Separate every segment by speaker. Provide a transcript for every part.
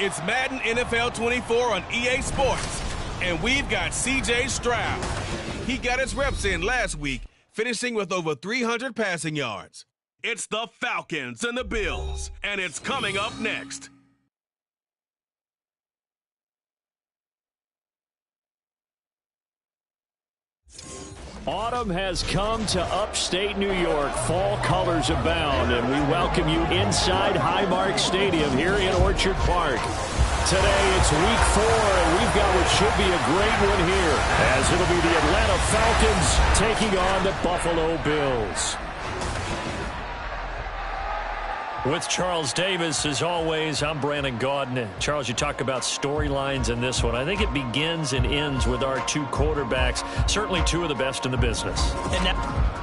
Speaker 1: It's Madden NFL 24 on EA Sports, and we've got C.J. Stroud. He got his reps in last week, finishing with over 300 passing yards. It's the Falcons and the Bills, and it's coming up next.
Speaker 2: Autumn has come to upstate New York. Fall colors abound, and we welcome you inside Highmark Stadium here in Orchard Park. Today it's week 4, and we've got what should be a great one here, as it'll be the Atlanta Falcons taking on the Buffalo Bills. With Charles Davis, as always, I'm Brandon Gaudin. Charles, you talk about storylines in this one. I think it begins and ends with our two quarterbacks, certainly two of the best in the business. And now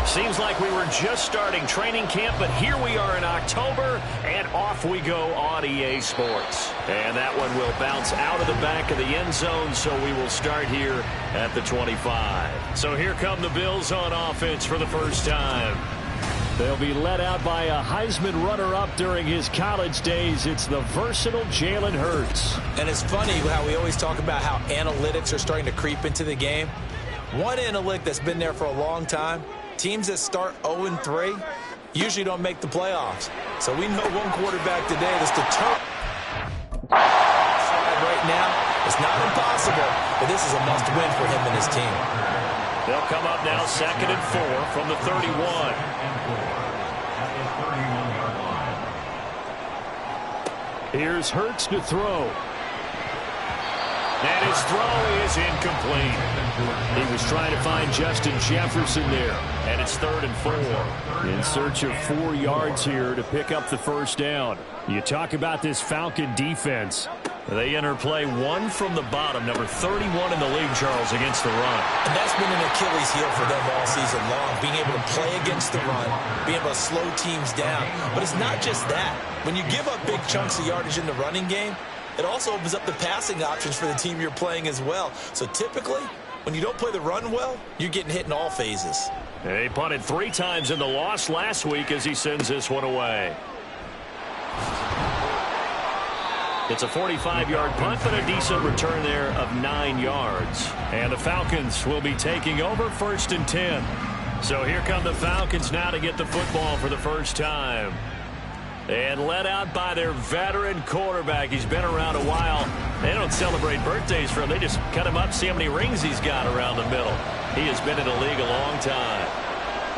Speaker 2: seems like we were just starting training camp, but here we are in October, and off we go on EA Sports. And that one will bounce out of the back of the end zone, so we will start here at the 25. So here come the Bills on offense for the first time. They'll be led out by a Heisman runner-up during his college days. It's the versatile Jalen Hurts.
Speaker 3: And it's funny how we always talk about how analytics are starting to creep into the game. One analytic that's been there for a long time, teams that start 0-3 usually don't make the playoffs. So we know one quarterback today that's determined right now. It's not impossible, but this is a must-win for him and his team.
Speaker 2: They'll come up now 2nd and 4 from the 31. Here's Hurts to throw. And his throw is incomplete. He was trying to find Justin Jefferson there. And it's 3rd and 4. In search of 4 yards here to pick up the first down. You talk about this Falcon defense. They enter play 1 from the bottom, number 31 in the league, Charles, against the run.
Speaker 3: And that's been an Achilles heel for them all season long, being able to play against the run, being able to slow teams down. But it's not just that. When you give up big chunks of yardage in the running game, it also opens up the passing options for the team you're playing as well. So typically, when you don't play the run well, you're getting hit in all phases.
Speaker 2: He punted 3 times in the loss last week as he sends this one away. It's a 45-yard punt, but a decent return there of 9 yards. And the Falcons will be taking over 1st and 10. So here come the Falcons now to get the football for the first time. And led out by their veteran quarterback. He's been around a while. They don't celebrate birthdays for him. They just cut him up, see how many rings he's got around the middle. He has been in the league a long time.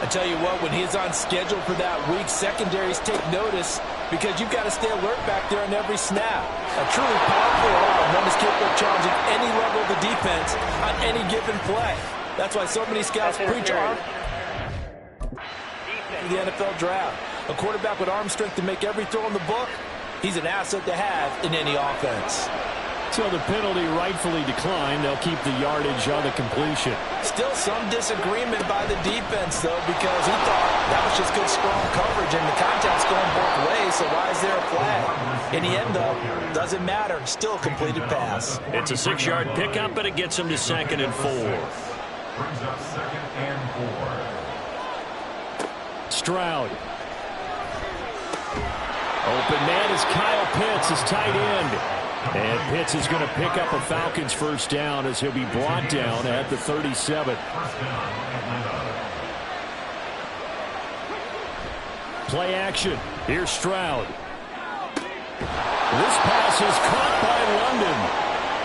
Speaker 3: I tell you what, when he's on schedule for that week, secondaries take notice because you've got to stay alert back there on every snap. A truly powerful arm, one is capable of challenging any level of the defense on any given play. That's why so many scouts preach arm in the NFL draft. A quarterback with arm strength to make every throw in the book, he's an asset to have in any offense.
Speaker 2: So the penalty rightfully declined. They'll keep the yardage on the completion.
Speaker 3: Still some disagreement by the defense, though, because he thought that was just good, strong coverage, and the contact's going both ways, so why is there a flag? In the end, though, doesn't matter. Still a completed pass.
Speaker 2: It's a 6-yard pickup, but it gets him to 2nd and 4.
Speaker 4: Brings up 2nd and 4.
Speaker 2: Stroud. Open man is Kyle Pitts, his tight end. And Pitts is going to pick up a Falcons first down as he'll be brought down at the 37. Play action. Here's Stroud. This pass is caught by London.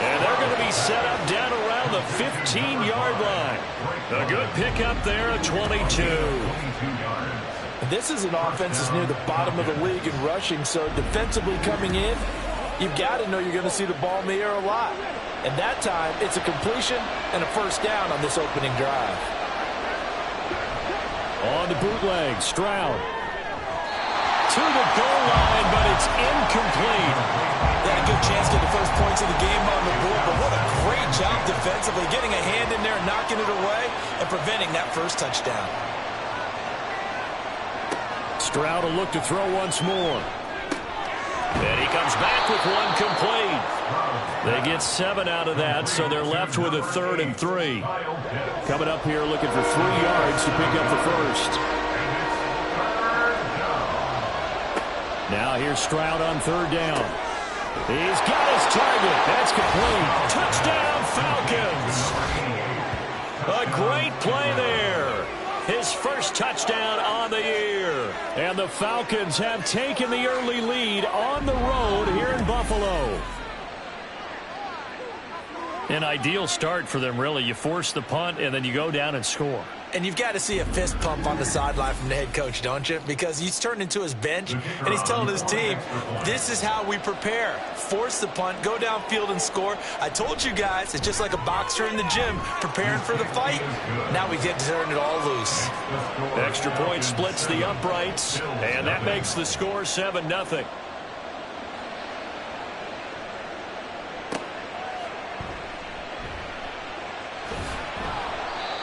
Speaker 2: And they're going to be set up down around the 15-yard line. A good pickup there at 22.
Speaker 3: This is an offense that's near the bottom of the league in rushing, so defensively coming in, you've got to know you're going to see the ball in the air a lot. And that time, it's a completion and a first down on this opening drive.
Speaker 2: On the bootleg, Stroud. To the goal line, but it's incomplete.
Speaker 3: They had a good chance to get the first points of the game on the board, but what a great job defensively, getting a hand in there, knocking it away, and preventing that first touchdown.
Speaker 2: Stroud will look to throw once more. And he comes back with one complete. They get 7 out of that, so they're left with a 3rd and 3.
Speaker 5: Coming up here looking for 3 yards to pick up the first. Now here's Stroud on 3rd down. He's got his target. That's complete.
Speaker 2: Touchdown, Falcons. A great play there. His first touchdown on the year.
Speaker 5: And the Falcons have taken the early lead on the road here in Buffalo.
Speaker 6: An ideal start for them, really. You force the punt, and then you go down and score.
Speaker 3: And you've got to see a fist pump on the sideline from the head coach, don't you? Because he's turned into his bench, and he's telling his team, this is how we prepare. Force the punt, go downfield and score. I told you guys, it's just like a boxer in the gym preparing for the fight. Now we get to turn it all loose.
Speaker 2: Extra point splits the uprights, and that makes the score 7-0.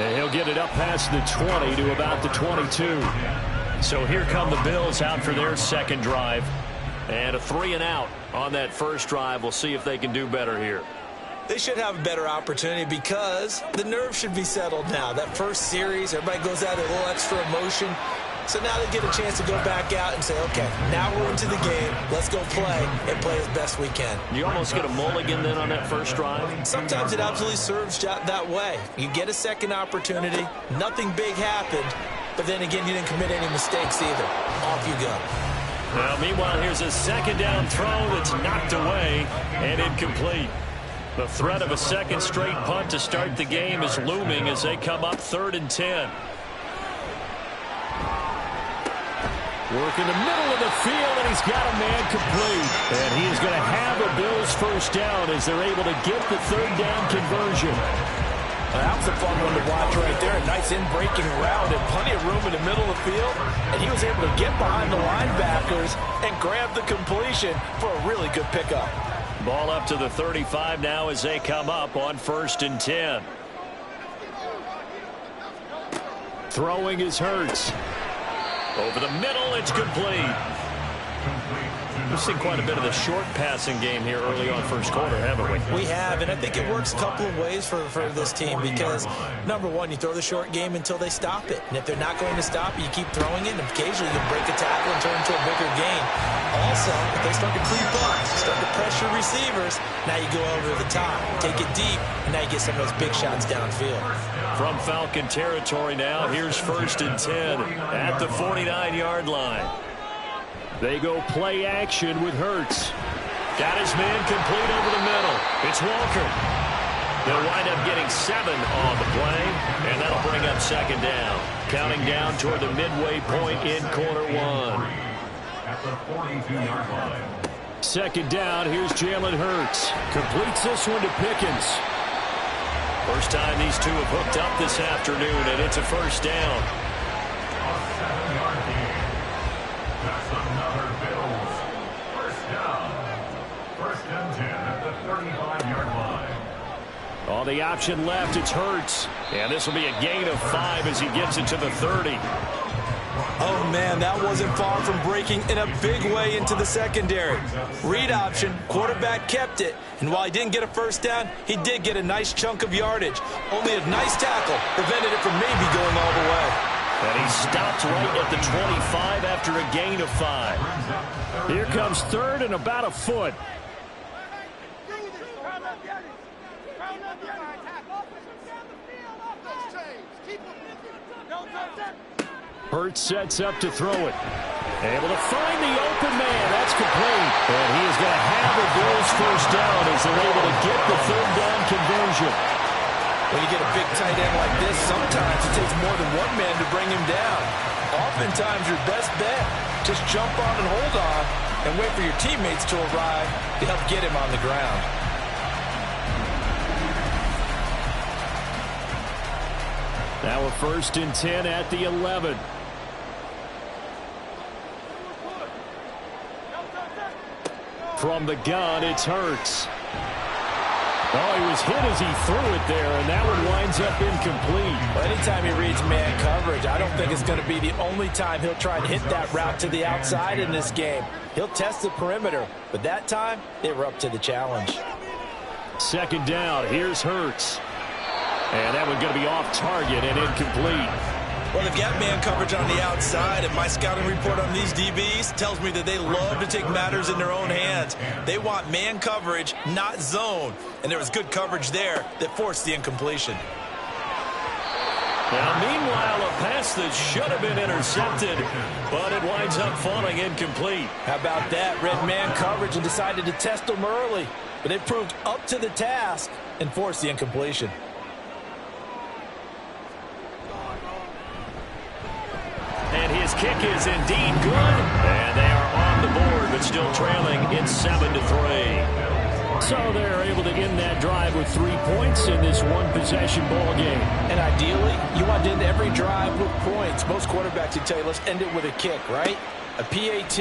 Speaker 5: And he'll get it up past the 20 to about the 22.
Speaker 2: So here come the Bills out for their second drive. And a 3-and-out on that first drive. We'll see if they can do better here.
Speaker 3: They should have a better opportunity because the nerves should be settled now. That first series, everybody goes out with a little extra emotion. So now they get a chance to go back out and say, okay, now we're into the game. Let's go play and play as best we can.
Speaker 2: You almost get a mulligan then on that first drive?
Speaker 3: Sometimes it absolutely serves that way. You get a second opportunity. Nothing big happened. But then again, you didn't commit any mistakes either. Off you go.
Speaker 2: Now, meanwhile, here's a second down throw that's knocked away and incomplete. The threat of a second straight punt to start the game is looming as they come up 3rd and 10.
Speaker 5: Work in the middle of the field, and he's got a man complete. And he is going to have a Bills first down as they're able to get the 3rd down conversion.
Speaker 3: That was a fun one to watch right there. A nice in-breaking route and plenty of room in the middle of the field. And he was able to get behind the linebackers and grab the completion for a really good pickup.
Speaker 2: Ball up to the 35 now as they come up on 1st and 10.
Speaker 5: Throwing is Hurts.
Speaker 2: Over the middle, it's complete. We've seen quite a bit of the short passing game here early on first quarter, haven't we?
Speaker 3: We have, and I think it works a couple of ways for this team because, number one, you throw the short game until they stop it. And if they're not going to stop it, you keep throwing it, and occasionally you break a tackle and turn it into a bigger gain. Also, if they start to creep up, start to pressure receivers, now you go over the top, take it deep, and now you get some of those big shots downfield.
Speaker 2: From Falcon territory now, here's 1st and 10 at the 49-yard line.
Speaker 5: They go play action with Hurts.
Speaker 2: Got his man complete over the middle. It's Walker. They'll wind up getting 7 on the play, and that'll bring up 2nd down. Counting down toward the midway point in quarter 1.
Speaker 4: At the 42-yard line.
Speaker 5: 2nd down, here's Jalen Hurts. Completes this one to Pickens.
Speaker 2: First time these two have hooked up this afternoon, and it's a first down.
Speaker 4: A 7-yard gain. That's another Bills. First down. 1st and 10 at the 35-yard line.
Speaker 5: On the option left, it's Hurts.
Speaker 2: And this will be a gain of 5 as he gets it to the 30.
Speaker 3: Oh, man, that wasn't far from breaking in a big way into the secondary. Read option, quarterback kept it, and while he didn't get a first down, he did get a nice chunk of yardage. Only a nice tackle prevented it from maybe going all the way.
Speaker 2: And he stopped right at the 25 after a gain of 5.
Speaker 5: Here comes 3rd and about a foot. Hurts sets up to throw it. Able to find the open man. That's complete. And he is going to have a Bills first down as they're able to get the 3rd down conversion.
Speaker 3: When you get a big tight end like this, sometimes it takes more than one man to bring him down. Oftentimes, your best bet, just jump on and hold on and wait for your teammates to arrive to help get him on the ground.
Speaker 5: Now a 1st and 10 at the 11. From the gun, it's Hurts. Oh, he was hit as he threw it there, and that one winds up incomplete.
Speaker 3: Well, anytime he reads man coverage, I don't think it's going to be the only time he'll try and hit that route to the outside in this game. He'll test the perimeter, but that time, they were up to the challenge.
Speaker 5: Second down, here's Hurts. And that one's going to be off target and incomplete.
Speaker 3: Well, they've got man coverage on the outside, and my scouting report on these DBs tells me that they love to take matters in their own hands. They want man coverage, not zone. And there was good coverage there that forced the incompletion.
Speaker 2: Now, meanwhile, a pass that should have been intercepted, but it winds up falling incomplete.
Speaker 3: How about that? Read man coverage and decided to test them early. But it proved up to the task and forced the incompletion.
Speaker 2: And his kick is indeed good. And they are on the board, but still trailing. It's 7-3.
Speaker 5: So they're able to end that drive with 3 points in this one-possession ball game.
Speaker 3: And ideally, you want to end every drive with points. Most quarterbacks would tell you, let's end it with a kick, right? A PAT,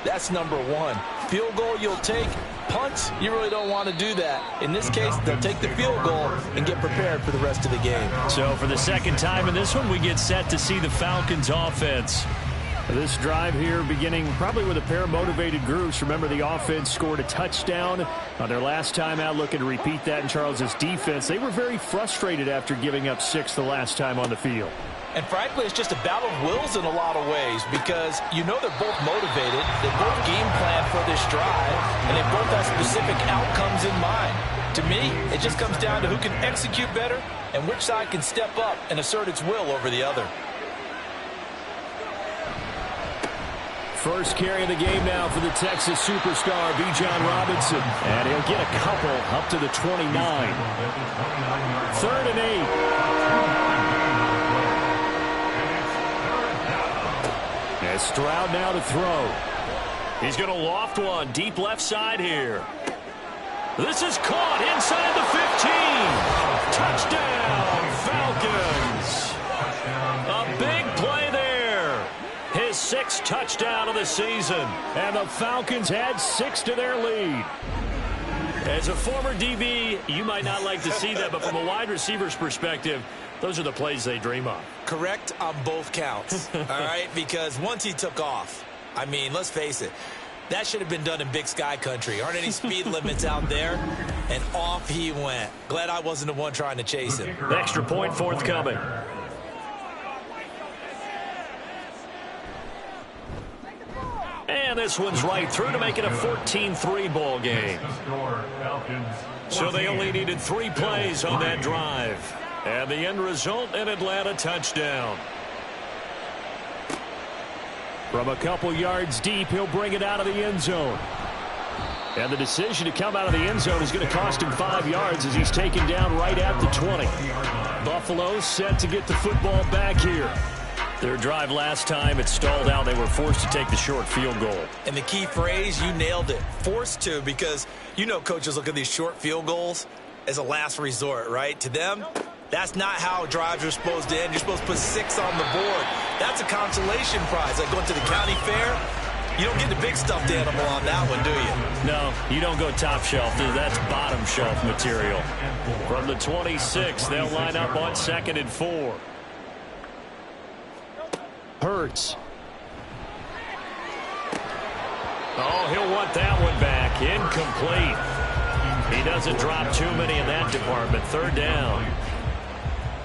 Speaker 3: that's number one. Field goal you'll take. Punts, you really don't want to do that. In this case, they'll take the field goal and get prepared for the rest of the game.
Speaker 2: So for the second time in this one, we get set to see the Falcons offense.
Speaker 5: This drive here beginning probably with a pair of motivated groups. Remember, the offense scored a touchdown on their last time out, looking to repeat that in Charles's defense. They were very frustrated after giving up 6 the last time on the field.
Speaker 3: And frankly, it's just a battle of wills in a lot of ways because you know they're both motivated, they both game plan for this drive, and they both have specific outcomes in mind. To me, it just comes down to who can execute better and which side can step up and assert its will over the other.
Speaker 5: First carry of the game now for the Texas superstar, Bijan Robinson. And he'll get a couple up to the 29. 3rd and 8. As Stroud now to throw.
Speaker 2: He's going to loft one deep left side here. This is caught inside the 15. Touchdown, Falcons. A big play there. His 6th touchdown of the season.
Speaker 5: And the Falcons had 6 to their lead.
Speaker 2: As a former DB, you might not like to see that, but from a wide receiver's perspective, those are the plays they dream of.
Speaker 3: Correct on both counts, all right? Because once he took off, I mean, let's face it, that should have been done in Big Sky country. Aren't any speed limits out there? And off he went. Glad I wasn't the one trying to chase him.
Speaker 2: Extra point forthcoming. And this one's right through to make it a 14-3 ball game. So they only needed 3 plays on that drive. And the end result, an Atlanta touchdown.
Speaker 5: From a couple yards deep, he'll bring it out of the end zone. And the decision to come out of the end zone is going to cost him 5 yards as he's taken down right at the 20. Buffalo set to get the football back here.
Speaker 2: Their drive last time, it stalled out. They were forced to take the short field goal.
Speaker 3: And the key phrase, you nailed it. Forced to, because you know coaches look at these short field goals as a last resort, right? To them, that's not how drives are supposed to end. You're supposed to put 6 on the board. That's a consolation prize. Like going to the county fair, you don't get the big stuffed animal on that one, do you?
Speaker 2: No, you don't go top shelf. That's bottom shelf material. From the 26, they'll line up on 2nd and 4.
Speaker 5: Hurts.
Speaker 2: Oh, he'll want that one back. Incomplete. He doesn't drop too many in that department. 3rd down.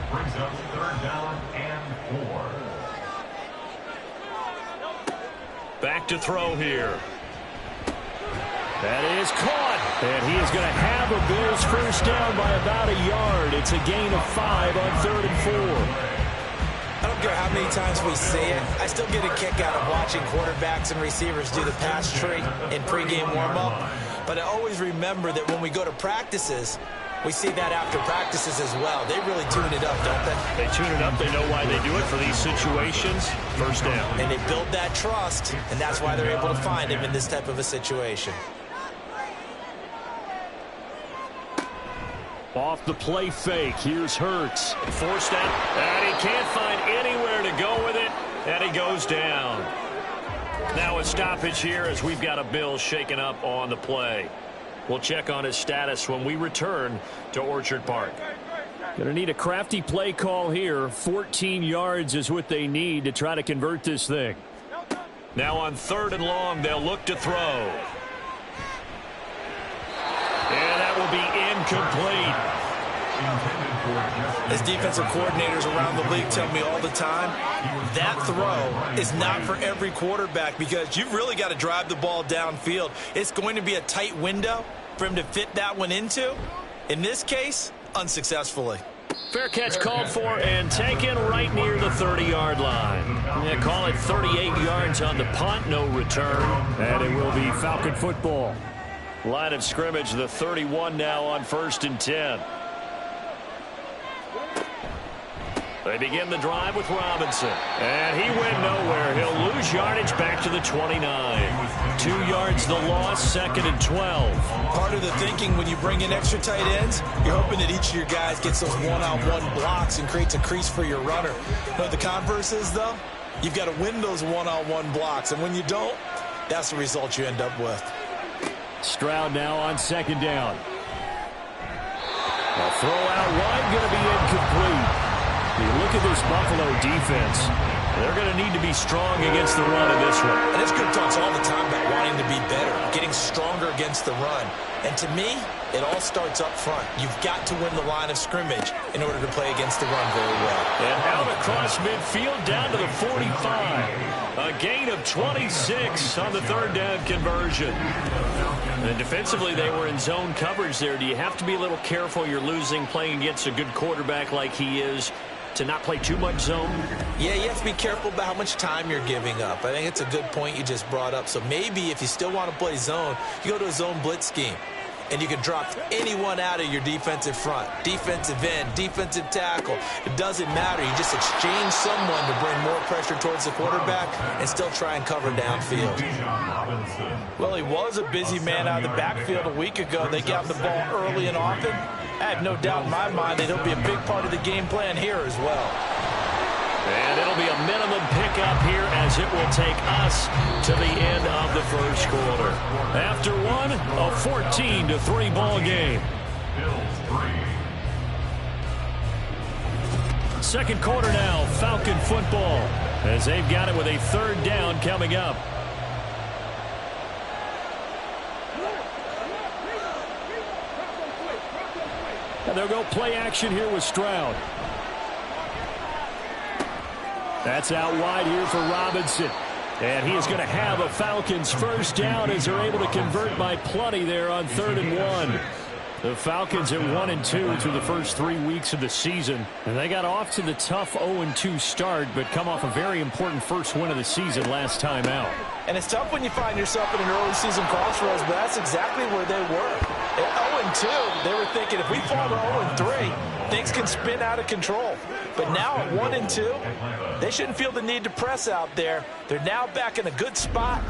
Speaker 4: Brings up 3rd down and 4.
Speaker 2: Back to throw here.
Speaker 5: That is caught. And he is going to have a Bills first down by about a yard. It's a gain of 5 on 3rd and 4.
Speaker 3: I don't care how many times we see it. I still get a kick out of watching quarterbacks and receivers do the pass tree in pregame warm-up. But I always remember that when we go to practices, we see that after practices as well. They really tune it up, don't they?
Speaker 2: They tune it up. They know why they do it for these situations. First down.
Speaker 3: And they build that trust, and that's why they're able to find him in this type of a situation.
Speaker 5: Off the play fake, here's Hurts.
Speaker 2: Forced out, and he can't find anywhere to go with it, and he goes down. Now a stoppage here as we've got a Bill shaken up on the play. We'll check on his status when we return to Orchard Park.
Speaker 5: Going to need a crafty play call here. 14 yards is what they need to try to convert this thing.
Speaker 2: Now on 3rd and long, they'll look to throw. And that will be incomplete.
Speaker 3: As defensive coordinators around the league tell me all the time, that throw is not for every quarterback because you've really got to drive the ball downfield. It's going to be a tight window for him to fit that one into. In this case, unsuccessfully.
Speaker 2: Fair catch called for and taken right near the 30-yard line. Yeah, call it 38 yards on the punt, no return.
Speaker 5: And it will be Falcon football.
Speaker 2: Line of scrimmage, the 31 now on 1st and 10. They begin the drive with Robinson. And he went nowhere. He'll lose yardage back to the 29. 2 yards the loss, 2nd and 12.
Speaker 3: Part of the thinking when you bring in extra tight ends, you're hoping that each of your guys gets those one-on-one blocks and creates a crease for your runner. But the converse is, though, you've got to win those one-on-one blocks. And when you don't, that's the result you end up with.
Speaker 5: Stroud now on 2nd down. A throw out wide, going to be incomplete. You look at this Buffalo defense. They're going to need to be strong against the run in this one.
Speaker 3: And it's good talks all the time about wanting to be better, getting stronger against the run. And to me, it all starts up front. You've got to win the line of scrimmage in order to play against the run very well.
Speaker 2: And out across midfield down to the 45. A gain of 26 on the 3rd down conversion. And defensively, they were in zone coverage there. Do you have to be a little careful? You're losing playing against a good quarterback like he is, to not play too much zone?
Speaker 3: Yeah, you have to be careful about how much time you're giving up. I think it's a good point you just brought up. So maybe if you still want to play zone, you go to a zone blitz scheme. And you can drop anyone out of your defensive front. Defensive end, defensive tackle. It doesn't matter. You just exchange someone to bring more pressure towards the quarterback and still try and cover downfield. Well, he was a busy man out of the backfield a week ago. They got the ball early and often. I have no doubt in my mind that he'll be a big part of the game plan here as well.
Speaker 2: And it'll be a minimum pickup here as it will take us to the end of the 1st quarter. After one, a 14-3 ball game. 2nd quarter now, Falcon football, as they've got it with a 3rd down coming up.
Speaker 5: And they'll go play action here with Stroud. That's out wide here for Robinson. And he is going to have a Falcons 1st down as they're able to convert by plenty there on 3rd and 1. The Falcons at 1-2 through the first 3 weeks of the season. And they got off to the tough 0-2 start, but come off a very important first win of the season last time out.
Speaker 3: And it's tough when you find yourself in an early season crossroads, but that's exactly where they were. At 0-2, they were thinking if we fall to 0-3, things can spin out of control. But now at 1-2, they shouldn't feel the need to press out there. They're now back in a good spot,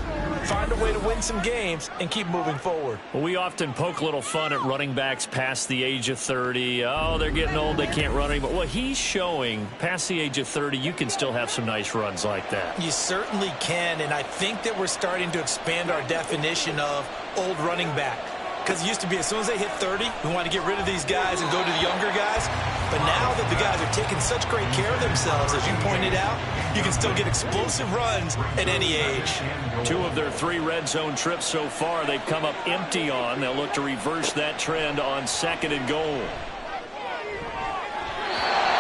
Speaker 3: find a way to win some games, and keep moving forward.
Speaker 2: Well, we often poke a little fun at running backs past the age of 30. Oh, they're getting old, they can't run anymore. Well, he's showing past the age of 30, you can still have some nice runs like that.
Speaker 3: You certainly can, and I think that we're starting to expand our definition of old running back. Because it used to be as soon as they hit 30, we want to get rid of these guys and go to the younger guys. But now that the guys are taking such great care of themselves, as you pointed out, you can still get explosive runs at any age.
Speaker 2: 2 of their 3 red zone trips so far, they've come up empty on. They'll look to reverse that trend on 2nd and goal.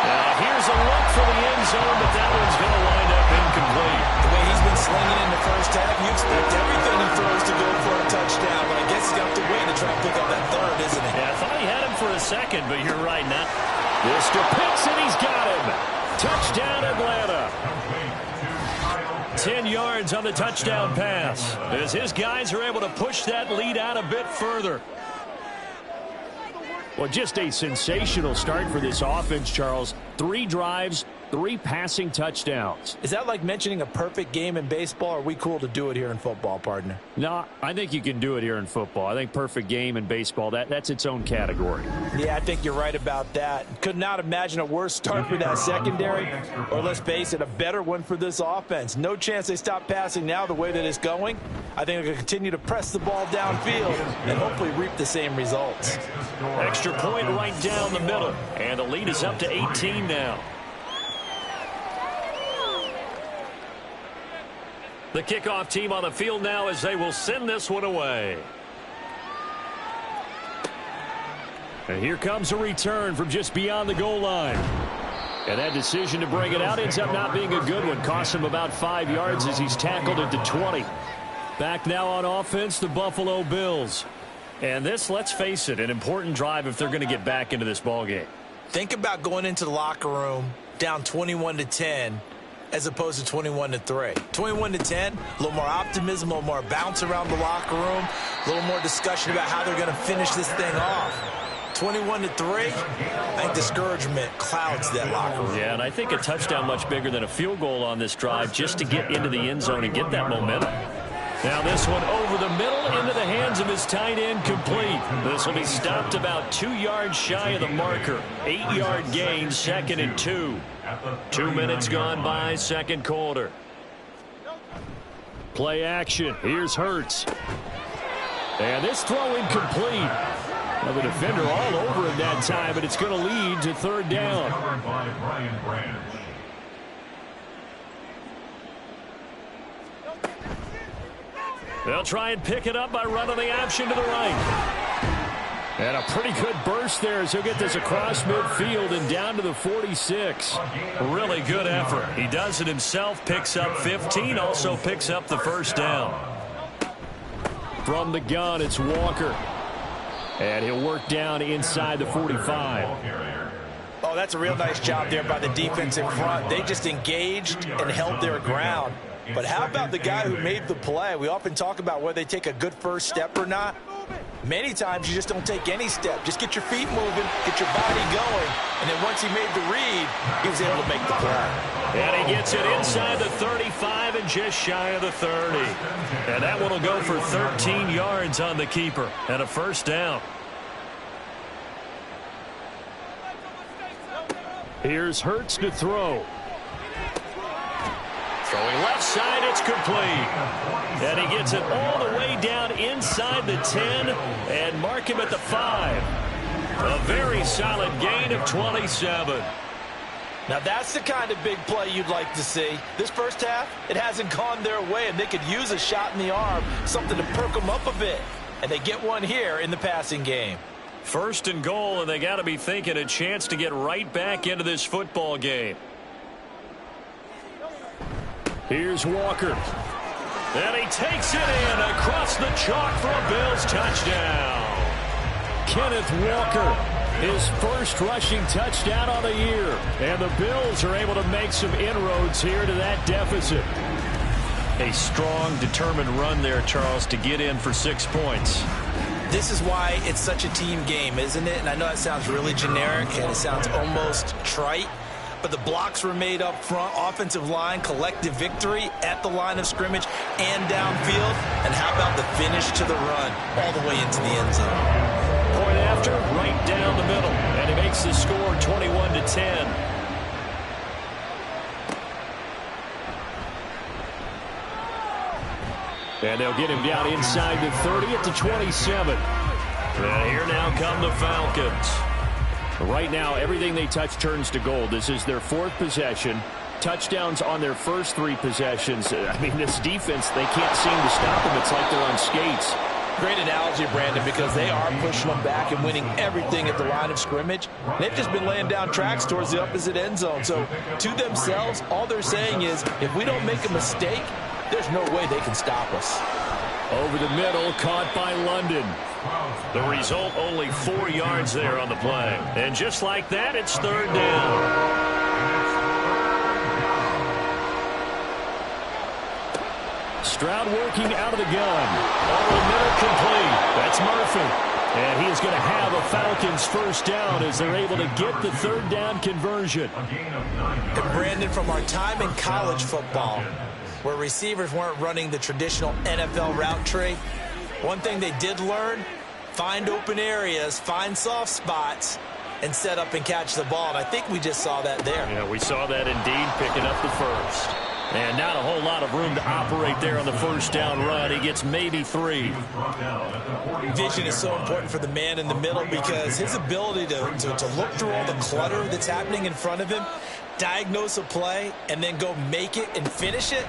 Speaker 2: Now here's a look for the end zone, but that one's going to wind up incomplete.
Speaker 3: The way he's been slinging in the first half, you expect everything he throws to go for a touchdown, but I guess he's got to wait to try and pick up that 3rd, isn't he?
Speaker 2: Yeah, I thought he had him for a second, but you're right. Not.
Speaker 5: Mr. Pitts, and he's got him. Touchdown, Atlanta. 10 yards on the touchdown pass, as his guys are able to push that lead out a bit further. Well, just a sensational start for this offense, Charles. 3 drives, 3 passing touchdowns.
Speaker 3: Is that like mentioning a perfect game in baseball, or are we cool to do it here in football, partner?
Speaker 5: No, I think you can do it here in football. I think perfect game in baseball, that's its own category.
Speaker 3: Yeah, I think you're right about that. Could not imagine a worse start for that secondary, or let's face it, a better one for this offense. No chance they stop passing now the way that it's going. I think they're going to continue to press the ball downfield and hopefully reap the same results.
Speaker 5: Extra point right down the middle, and the lead is up to 18 now. The kickoff team on the field now as they will send this one away. And here comes a return from just beyond the goal line. And that decision to bring it out ends up not being a good one. Costs him about 5 yards as he's tackled at the 20. Back now on offense, the Buffalo Bills. And this, let's face it, an important drive if they're going to get back into this ballgame.
Speaker 3: Think about going into the locker room down 21-10 as opposed to 21-3. 21-10, a little more optimism, a little more bounce around the locker room, a little more discussion about how they're going to finish this thing off. 21-3, I think discouragement clouds that locker room.
Speaker 5: Yeah, and I think a touchdown much bigger than a field goal on this drive just to get into the end zone and get that momentum. Now this one over the middle into the hands of his tight end, complete. This will be stopped about 2 yards shy of the marker. 8-yard gain, 2nd and 2. 2 minutes gone by, second quarter. Play action. Here's Hurts. And this throw incomplete. Well, the defender all over him that time, but it's going to lead to 3rd down. They'll try and pick it up by running the option to the right. And a pretty good burst there as he'll get this across midfield and down to the 46.
Speaker 6: Really good effort. He does it himself, picks up 15, also picks up the 1st down.
Speaker 5: From the gun, it's Walker. And he'll work down inside the 45.
Speaker 3: Oh, that's a real nice job there by the defense in front. They just engaged and held their ground. But how about the guy who made the play? We often talk about whether they take a good first step or not. Many times you just don't take any step. Just get your feet moving, get your body going, and then once he made the read, he was able to make the play.
Speaker 5: And he gets it inside the 35 and just shy of the 30.
Speaker 6: And that one will go for 13 yards on the keeper and a 1st down.
Speaker 5: Here's Hurts to throw.
Speaker 6: Throwing left side, it's complete.
Speaker 5: And he gets it all the way down inside the 10 and mark him at the 5.
Speaker 6: A very solid gain of 27.
Speaker 3: Now that's the kind of big play you'd like to see. This first half, it hasn't gone their way, and they could use a shot in the arm, something to perk them up a bit. And they get one here in the passing game.
Speaker 6: 1st and goal, and they got to be thinking a chance to get right back into this football game.
Speaker 5: Here's Walker.
Speaker 6: And he takes it in across the chalk for a Bills touchdown.
Speaker 5: Kenneth Walker, his first rushing touchdown on the year. And the Bills are able to make some inroads here to that deficit.
Speaker 6: A strong, determined run there, Charles, to get in for 6 points.
Speaker 3: This is why it's such a team game, isn't it? And I know that sounds really generic and it sounds almost trite. But the blocks were made up front, offensive line, collective victory at the line of scrimmage and downfield. And how about the finish to the run all the way into the end zone?
Speaker 5: Point after, right down the middle. And he makes the score 21-10. And they'll get him down inside the 30 at the 27.
Speaker 6: And here now come the Falcons.
Speaker 5: Right now, everything they touch turns to gold. This is their 4th possession. Touchdowns on their first 3 possessions. I mean, this defense, they can't seem to stop them. It's like they're on skates.
Speaker 3: Great analogy, Brandon, because they are pushing them back and winning everything at the line of scrimmage. They've just been laying down tracks towards the opposite end zone. So to themselves, all they're saying is, if we don't make a mistake, there's no way they can stop us.
Speaker 5: Over the middle, caught by London.
Speaker 6: The result, only 4 yards there on the play. And just like that, it's 3rd down.
Speaker 5: Stroud working out of the gun. Over the middle, complete. That's Murphy. And he is going to have a Falcons first down as they're able to get the third down conversion.
Speaker 3: And Brandon, from our time in college football, where receivers weren't running the traditional NFL route tree, one thing they did learn, find open areas, find soft spots, and set up and catch the ball. And I think we just saw that there.
Speaker 5: Yeah, we saw that indeed, picking up the first. And not a whole lot of room to operate there on the first down run. He gets maybe 3.
Speaker 3: Vision is so important for the man in the middle because his ability to look through all the clutter that's happening in front of him, diagnose a play, and then go make it and finish it,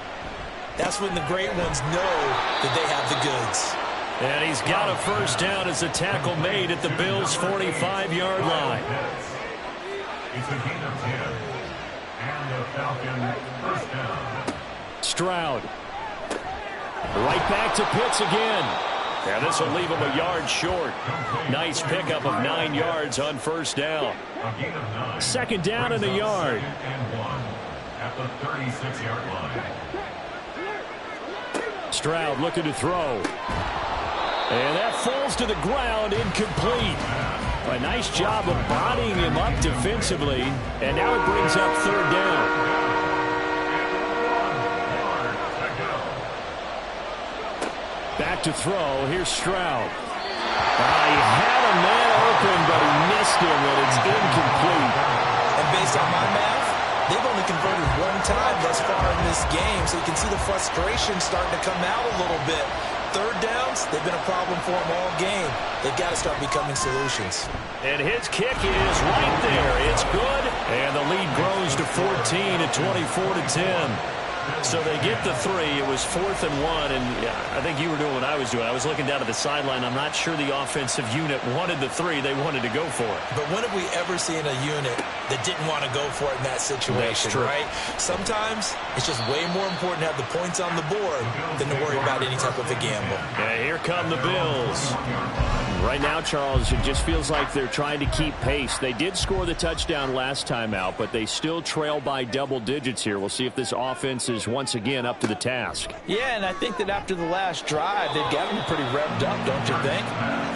Speaker 3: that's when the great ones know that they have the goods.
Speaker 5: And he's got a first down as the tackle made at the Bills' 45-yard line.
Speaker 4: It's a gain of 10. And the Falcon first down.
Speaker 5: Stroud. Right back to Pitts again. Yeah, this will leave him a yard short. Nice pickup of 9 yards on first down.
Speaker 4: A gain of 9.
Speaker 5: Second down and a yard.
Speaker 4: And 1 at the 36-yard line.
Speaker 5: Stroud looking to throw. And that falls to the ground, incomplete. A nice job of bodying him up defensively. And now it brings up third down. Back to throw. Here's Stroud. He had a man open, but he missed him, and it's incomplete.
Speaker 3: And based on my math, they've only converted 1 time thus far in this game, so you can see the frustration starting to come out a little bit. Third downs, they've been a problem for them all game. They've got to start becoming solutions.
Speaker 5: And his kick is right there. It's good, and the lead grows to 14 at 24-10. So they get the 3. It was 4th and 1, and I think you were doing what I was doing. I was looking down at the sideline. I'm not sure the offensive unit wanted the 3. They wanted to go for it.
Speaker 3: But when have we ever seen a unit that didn't want to go for it in that situation, right? Sometimes it's just way more important to have the points on the board than to worry about any type of a gamble.
Speaker 5: Yeah, here come the Bills. Right now, Charles, it just feels like they're trying to keep pace. They did score the touchdown last time out, but they still trail by double digits here. We'll see if this offense is once again up to the task.
Speaker 3: Yeah, and I think that after the last drive, they've got them pretty revved up, don't you think?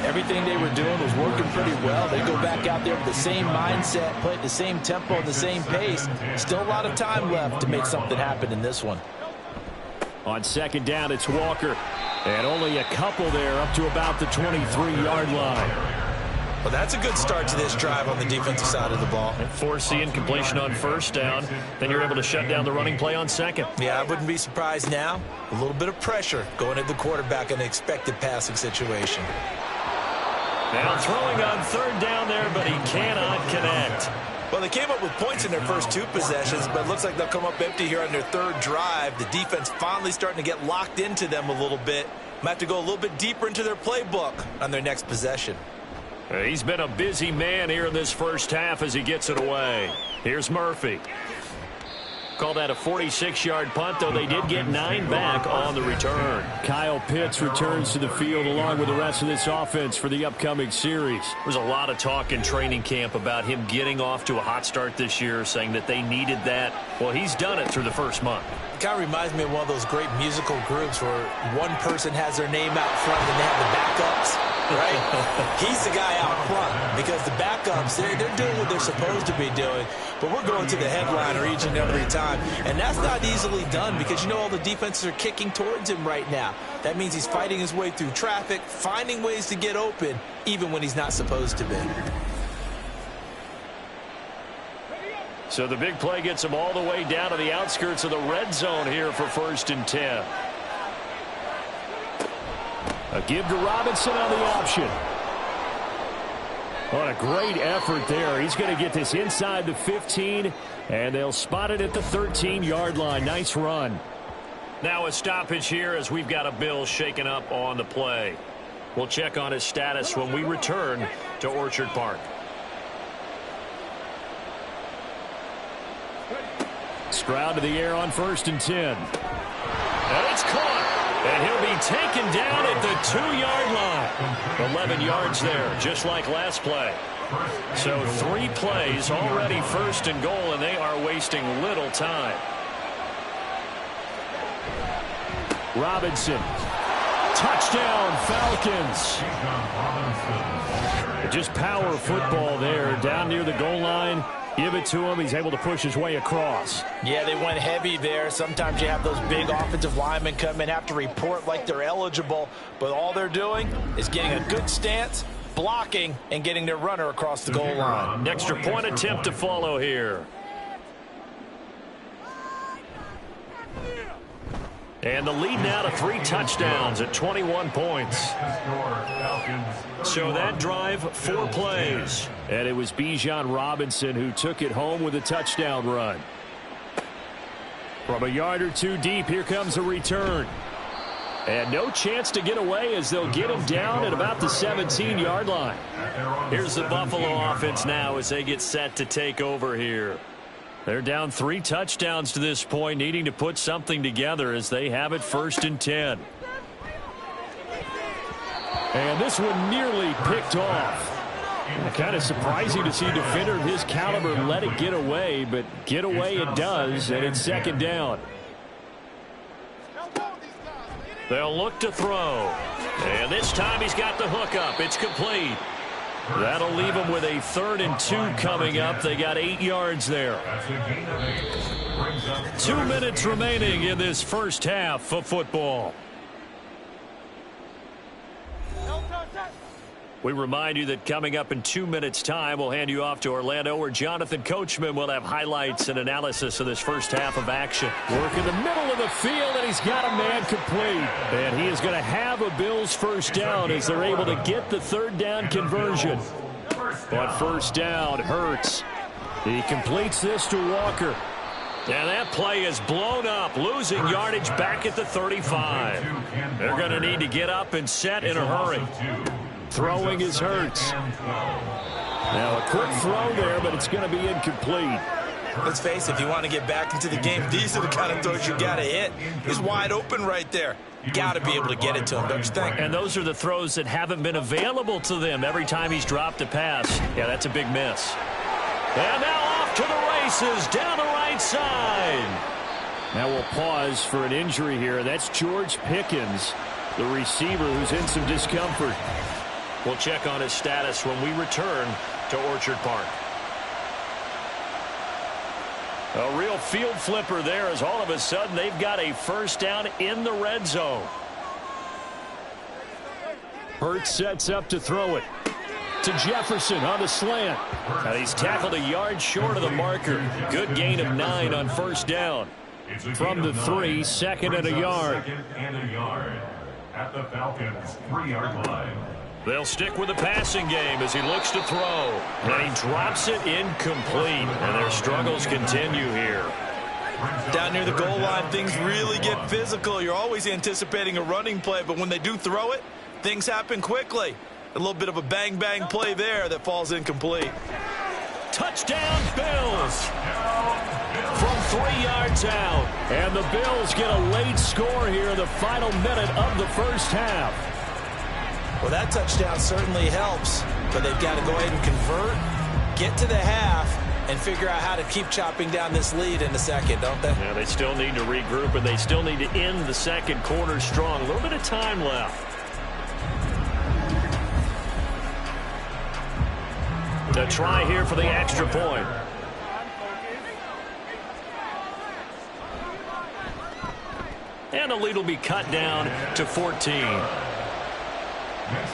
Speaker 3: Everything they were doing was working pretty well. They go back out there with the same mindset, play at the same tempo, and the same pace. Still a lot of time left to make something happen in this one.
Speaker 5: On second down, it's Walker. And only a couple there up to about the 23-yard line.
Speaker 3: Well, that's a good start to this drive on the defensive side of the ball.
Speaker 5: And force the incompletion on first down. Then you're able to shut down the running play on second.
Speaker 3: Yeah, I wouldn't be surprised now. A little bit of pressure going at the quarterback in an expected passing situation.
Speaker 5: Now throwing on third down there, but he cannot connect.
Speaker 3: Well, they came up with points in their first 2 possessions, but it looks like they'll come up empty here on their third drive. The defense finally starting to get locked into them a little bit. Might have to go a little bit deeper into their playbook on their next possession.
Speaker 5: He's been a busy man here in this first half as he gets it away. Here's Murphy. Call that a 46-yard punt, though they did get 9 back on the return. Kyle Pitts returns to the field along with the rest of this offense for the upcoming series. There's a lot of talk in training camp about him getting off to a hot start this year, saying that they needed that. Well, he's done it through the first month.
Speaker 3: It kind of reminds me of one of those great musical groups where one person has their name out front and they have the backups. Right? He's the guy out front because the backups, they're doing what they're supposed to be doing, but we're going to the headliner each and every time, and that's not easily done because, you know, all the defenses are kicking towards him right now. That means he's fighting his way through traffic, finding ways to get open, even when he's not supposed to be.
Speaker 5: So the big play gets him all the way down to the outskirts of the red zone here for 1st and 10. A give to Robinson on the option. What a great effort there. He's going to get this inside the 15, and they'll spot it at the 13-yard line. Nice run. Now a stoppage here as we've got a Bill shaken up on the play. We'll check on his status when we return to Orchard Park. Stroud to the air on 1st and 10. And it's caught. And he'll be taken down at the 2-yard line. 11 yards there, just like last play. So 3 plays, already 1st and goal, and they are wasting little time. Robinson Touchdown, Falcons. Just power football there down near the goal line. Give it to him. He's able to push his way across.
Speaker 3: Yeah, they went heavy there. Sometimes you have those big offensive linemen come in, have to report like they're eligible, but all they're doing is getting a good stance, blocking, and getting their runner across the goal line.
Speaker 2: Extra point attempt to follow here. And the lead now to 3 touchdowns at 21 points. So that drive, 4 plays.
Speaker 5: And it was Bijan Robinson who took it home with a touchdown run. From a yard or 2 deep, here comes a return. And no chance to get away as they'll get him down at about the 17-yard line.
Speaker 2: Here's the Buffalo offense now as they get set to take over here.
Speaker 5: They're down 3 touchdowns to this point, needing to put something together as they have it 1st and 10. And this one nearly picked off. Kind of surprising to see a defender of his caliber let it get away, but get away it does, and it's 2nd down.
Speaker 2: They'll look to throw. And this time he's got the hook up. It's complete. That'll leave them with a 3rd and 2 coming up. They got 8 yards there. 2 minutes remaining in this first half of football. We remind you that coming up in 2 minutes' time, we'll hand you off to Orlando, where Jonathan Coachman will have highlights and analysis of this first half of action.
Speaker 5: Work in the middle of the field, and he's got a man complete. And he is going to have a Bills first down as they're able to get the 3rd down conversion. But first down hurts. He completes this to Walker.
Speaker 2: And that play is blown up, losing yardage back at the 35. They're going to need to get up and set in a hurry.
Speaker 5: Throwing is Hurts. Now a quick throw there, but it's going to be incomplete.
Speaker 3: Let's face it, if you want to get back into the game, these are the kind of throws you got to hit. He's wide open right there. Got to be able to get it to him, don't you think?
Speaker 2: And those are the throws that haven't been available to them every time he's dropped a pass. Yeah, that's a big miss. And now off to the races down the right side.
Speaker 5: Now we'll pause for an injury here. That's George Pickens, the receiver who's in some discomfort.
Speaker 2: We'll check on his status when we return to Orchard Park. A real field flipper there as all of a sudden they've got a first down in the red zone.
Speaker 5: Hurts sets up to throw it to Jefferson on the slant.
Speaker 2: And he's tackled a yard short of the marker. Good gain of 9 on first down.
Speaker 5: From the 3, 2nd and a yard.
Speaker 4: At the Falcons' 3-yard line.
Speaker 2: They'll stick with the passing game as he looks to throw. And he drops it incomplete. And their struggles continue here.
Speaker 3: Down near the goal line, things really get physical. You're always anticipating a running play, but when they do throw it, things happen quickly. A little bit of a bang-bang play there that falls incomplete.
Speaker 2: Touchdown, Bills! From 3 yards out.
Speaker 5: And the Bills get a late score here in the final minute of the first half.
Speaker 3: Well, that touchdown certainly helps, but they've got to go ahead and convert, get to the half, and figure out how to keep chopping down this lead in the second, don't they?
Speaker 2: Yeah, they still need to regroup, and they still need to end the second quarter strong. A little bit of time left. To try here for the extra point. And the lead will be cut down to 14.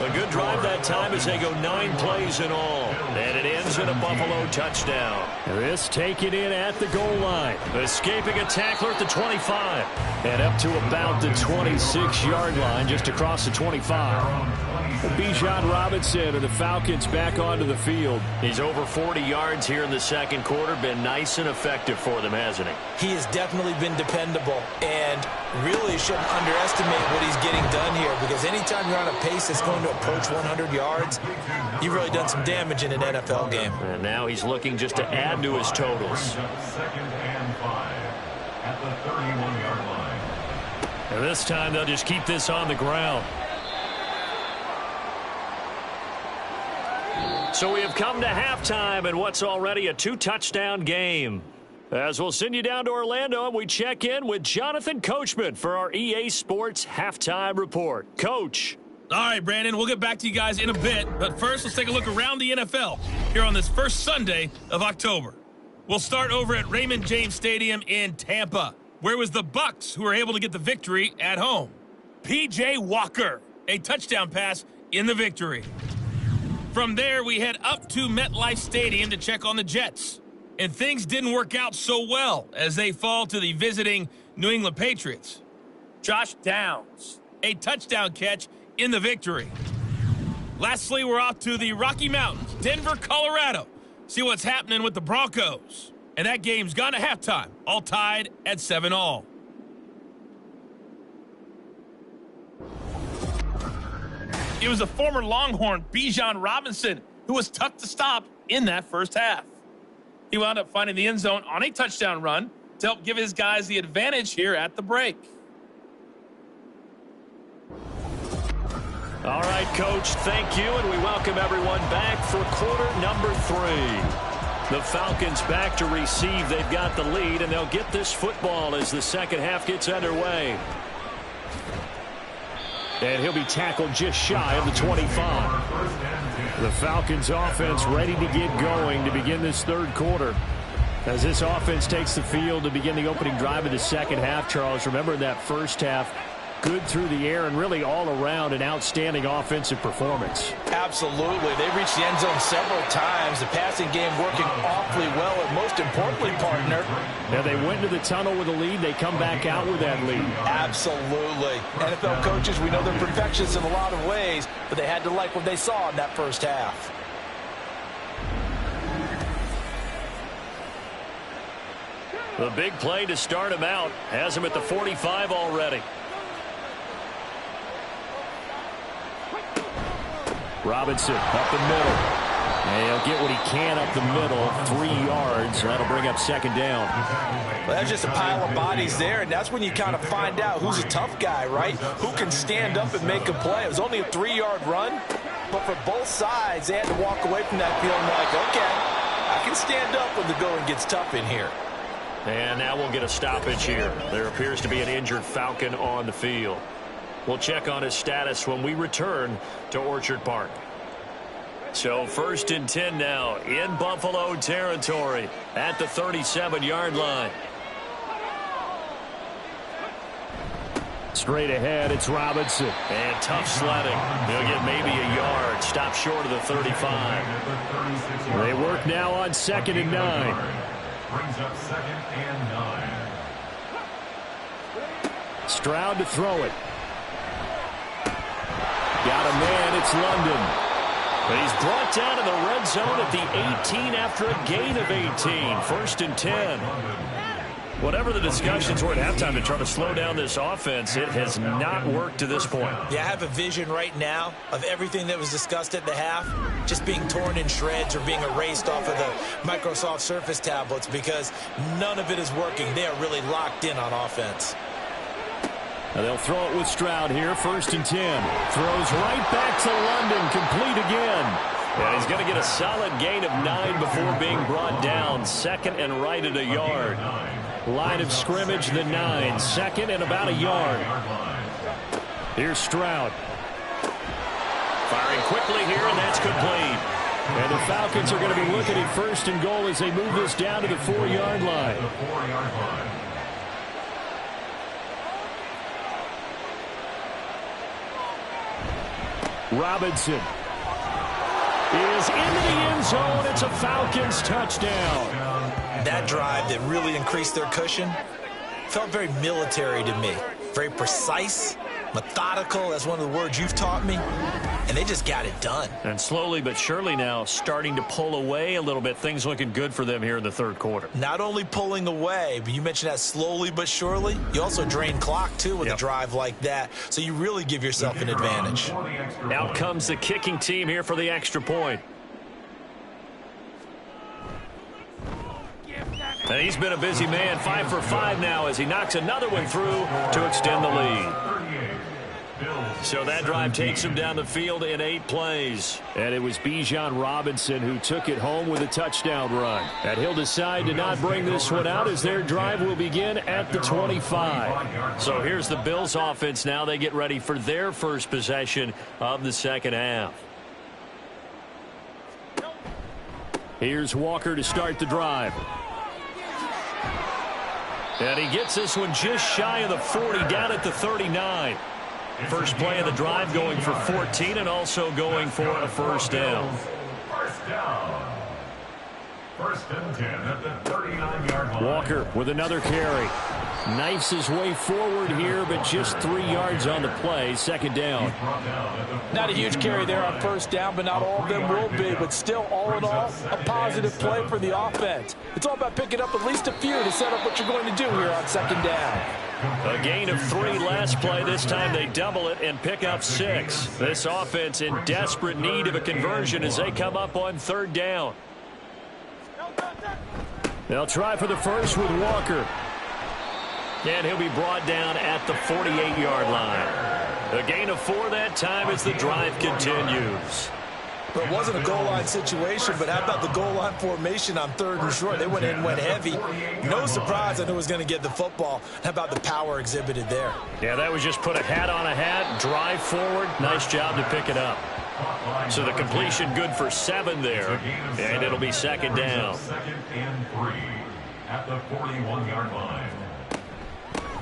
Speaker 2: A good drive that time as they go 9 plays in all. And it ends in a Buffalo touchdown.
Speaker 5: This taken in at the goal line.
Speaker 2: Escaping a tackler at the 25.
Speaker 5: And up to about the 26-yard line, just across the 25. Bijan Robinson and the Falcons back onto the field.
Speaker 2: He's over 40 yards here in the second quarter. Been nice and effective for them, hasn't he?
Speaker 3: He has definitely been dependable, and really shouldn't underestimate what he's getting done here, because anytime you're on a pace that's going to approach 100 yards, you've really done some damage in an NFL game.
Speaker 2: And now he's looking just to add to his totals.
Speaker 4: 2nd and 5 at the 31-yard line.
Speaker 5: And this time they'll just keep this on the ground.
Speaker 2: So we have come to halftime in what's already a 2-touchdown game.
Speaker 5: As we'll send you down to Orlando, and we check in with Jonathan Coachman for our EA Sports Halftime Report. Coach.
Speaker 7: All right, Brandon, we'll get back to you guys in a bit. But first, let's take a look around the NFL here on this first Sunday of October. We'll start over at Raymond James Stadium in Tampa, where it was the Bucs who were able to get the victory at home. P.J. Walker, a touchdown pass in the victory. From there, we head up to MetLife Stadium to check on the Jets. And things didn't work out so well as they fall to the visiting New England Patriots. Josh Downs, a touchdown catch in the victory. Lastly, we're off to the Rocky Mountains, Denver, Colorado. See what's happening with the Broncos. And that game's gone to halftime, all tied at 7-all. It was the former Longhorn, Bijan Robinson, who was tough to stop in that first half. He wound up finding the end zone on a touchdown run to help give his guys the advantage here at the break.
Speaker 5: All right, Coach, thank you, and we welcome everyone back for quarter number 3. The Falcons back to receive. They've got the lead, and they'll get this football as the second half gets underway. And he'll be tackled just shy of the 25. The Falcons offense ready to get going to begin this third quarter. As this offense takes the field to begin the opening drive of the second half, Charles, remember that first half, good through the air and really all around an outstanding offensive performance.
Speaker 3: Absolutely. They reached the end zone several times. The passing game working awfully well, and most importantly, partner.
Speaker 5: Now they went to the tunnel with a lead. They come back out with that lead.
Speaker 3: Absolutely. NFL coaches, we know they're perfectionists in a lot of ways, but they had to like what they saw in that first half.
Speaker 5: The big play to start him out has him at the 45 already. Robinson up the middle. And he'll get what he can up the middle, 3 yards. That'll bring up second down.
Speaker 3: Well, that's just a pile of bodies there, and that's when you kind of find out who's a tough guy, right? Who can stand up and make a play. It was only a 3-yard run, but for both sides, they had to walk away from that feeling like, okay, I can stand up when the going gets tough in here.
Speaker 5: And now we'll get a stoppage here. There appears to be an injured Falcon on the field. We'll check on his status when we return to Orchard Park. So 1st and 10 now in Buffalo territory at the 37-yard line. Straight ahead, it's Robinson. And tough sledding. He'll get maybe a yard. Stop short of the 35. They work now on 2nd and 9.
Speaker 4: Brings up 2nd and 9.
Speaker 5: Stroud to throw it. Got a man, it's London. But he's brought down to the red zone at the 18 after a gain of 18. 1st and 10. Whatever the discussions were at halftime to try to slow down this offense, it has not worked to this point.
Speaker 3: Yeah, I have a vision right now of everything that was discussed at the half just being torn in shreds or being erased off of the Microsoft Surface tablets because none of it is working. They are really locked in on offense.
Speaker 5: Now they'll throw it with Stroud here, 1st and 10. Throws right back to London, complete again. And he's going to get a solid gain of 9 before being brought down. 2nd and right at a yard. Line of scrimmage, the 9. 2nd and about a yard. Here's Stroud. Firing quickly here, and that's complete. And the Falcons are going to be looking at 1st and goal as they move this down to the 4-yard line. Robinson is into the end zone. It's a Falcons touchdown.
Speaker 3: That drive that really increased their cushion felt very military to me. Very precise, methodical. That's one of the words you've taught me. And they just got it done.
Speaker 5: And slowly but surely now starting to pull away a little bit. Things looking good for them here in the third quarter.
Speaker 3: Not only pulling away, but you mentioned that slowly but surely. You also drain clock, too, with a drive like that. So you really give yourself an advantage.
Speaker 5: Out comes the kicking team here for the extra point. And he's been a busy man, 5 for 5 now as he knocks another one through to extend the lead.
Speaker 2: So that drive takes him down the field in 8 plays.
Speaker 5: And it was Bijan Robinson who took it home with a touchdown run. And he'll decide to not bring this one out as their drive will begin at the 25.
Speaker 2: So here's the Bills offense now. They get ready for their first possession of the second half.
Speaker 5: Here's Walker to start the drive.
Speaker 2: And he gets this one just shy of the 40, down at the 39. First play of the drive going for 14 and also going for a first down.
Speaker 4: First down. First and 10 at the 39-yard line.
Speaker 5: Walker with another carry. Knifes his way forward here, but just 3 yards on the play. Second down.
Speaker 3: Not a huge carry there on first down, but not all of them will be. But still, all in all, a positive play for the offense. It's all about picking up at least a few to set up what you're going to do here on second down.
Speaker 2: A gain of 3 last play. This time they double it and pick up 6. This offense in desperate need of a conversion as they come up on third down.
Speaker 5: They'll try for the first with Walker.
Speaker 2: And he'll be brought down at the 48-yard line. A gain of 4 that time as the drive continues.
Speaker 3: But it wasn't a goal line situation, but how about the goal line formation on third and short? They went in, went heavy. No surprise on who was going to get the football. How about the power exhibited there?
Speaker 2: Yeah, that was just put a hat on a hat, drive forward. Nice job to pick it up. So the completion good for 7 there, and it'll be second down.
Speaker 4: Second and 3 at the 41-yard line.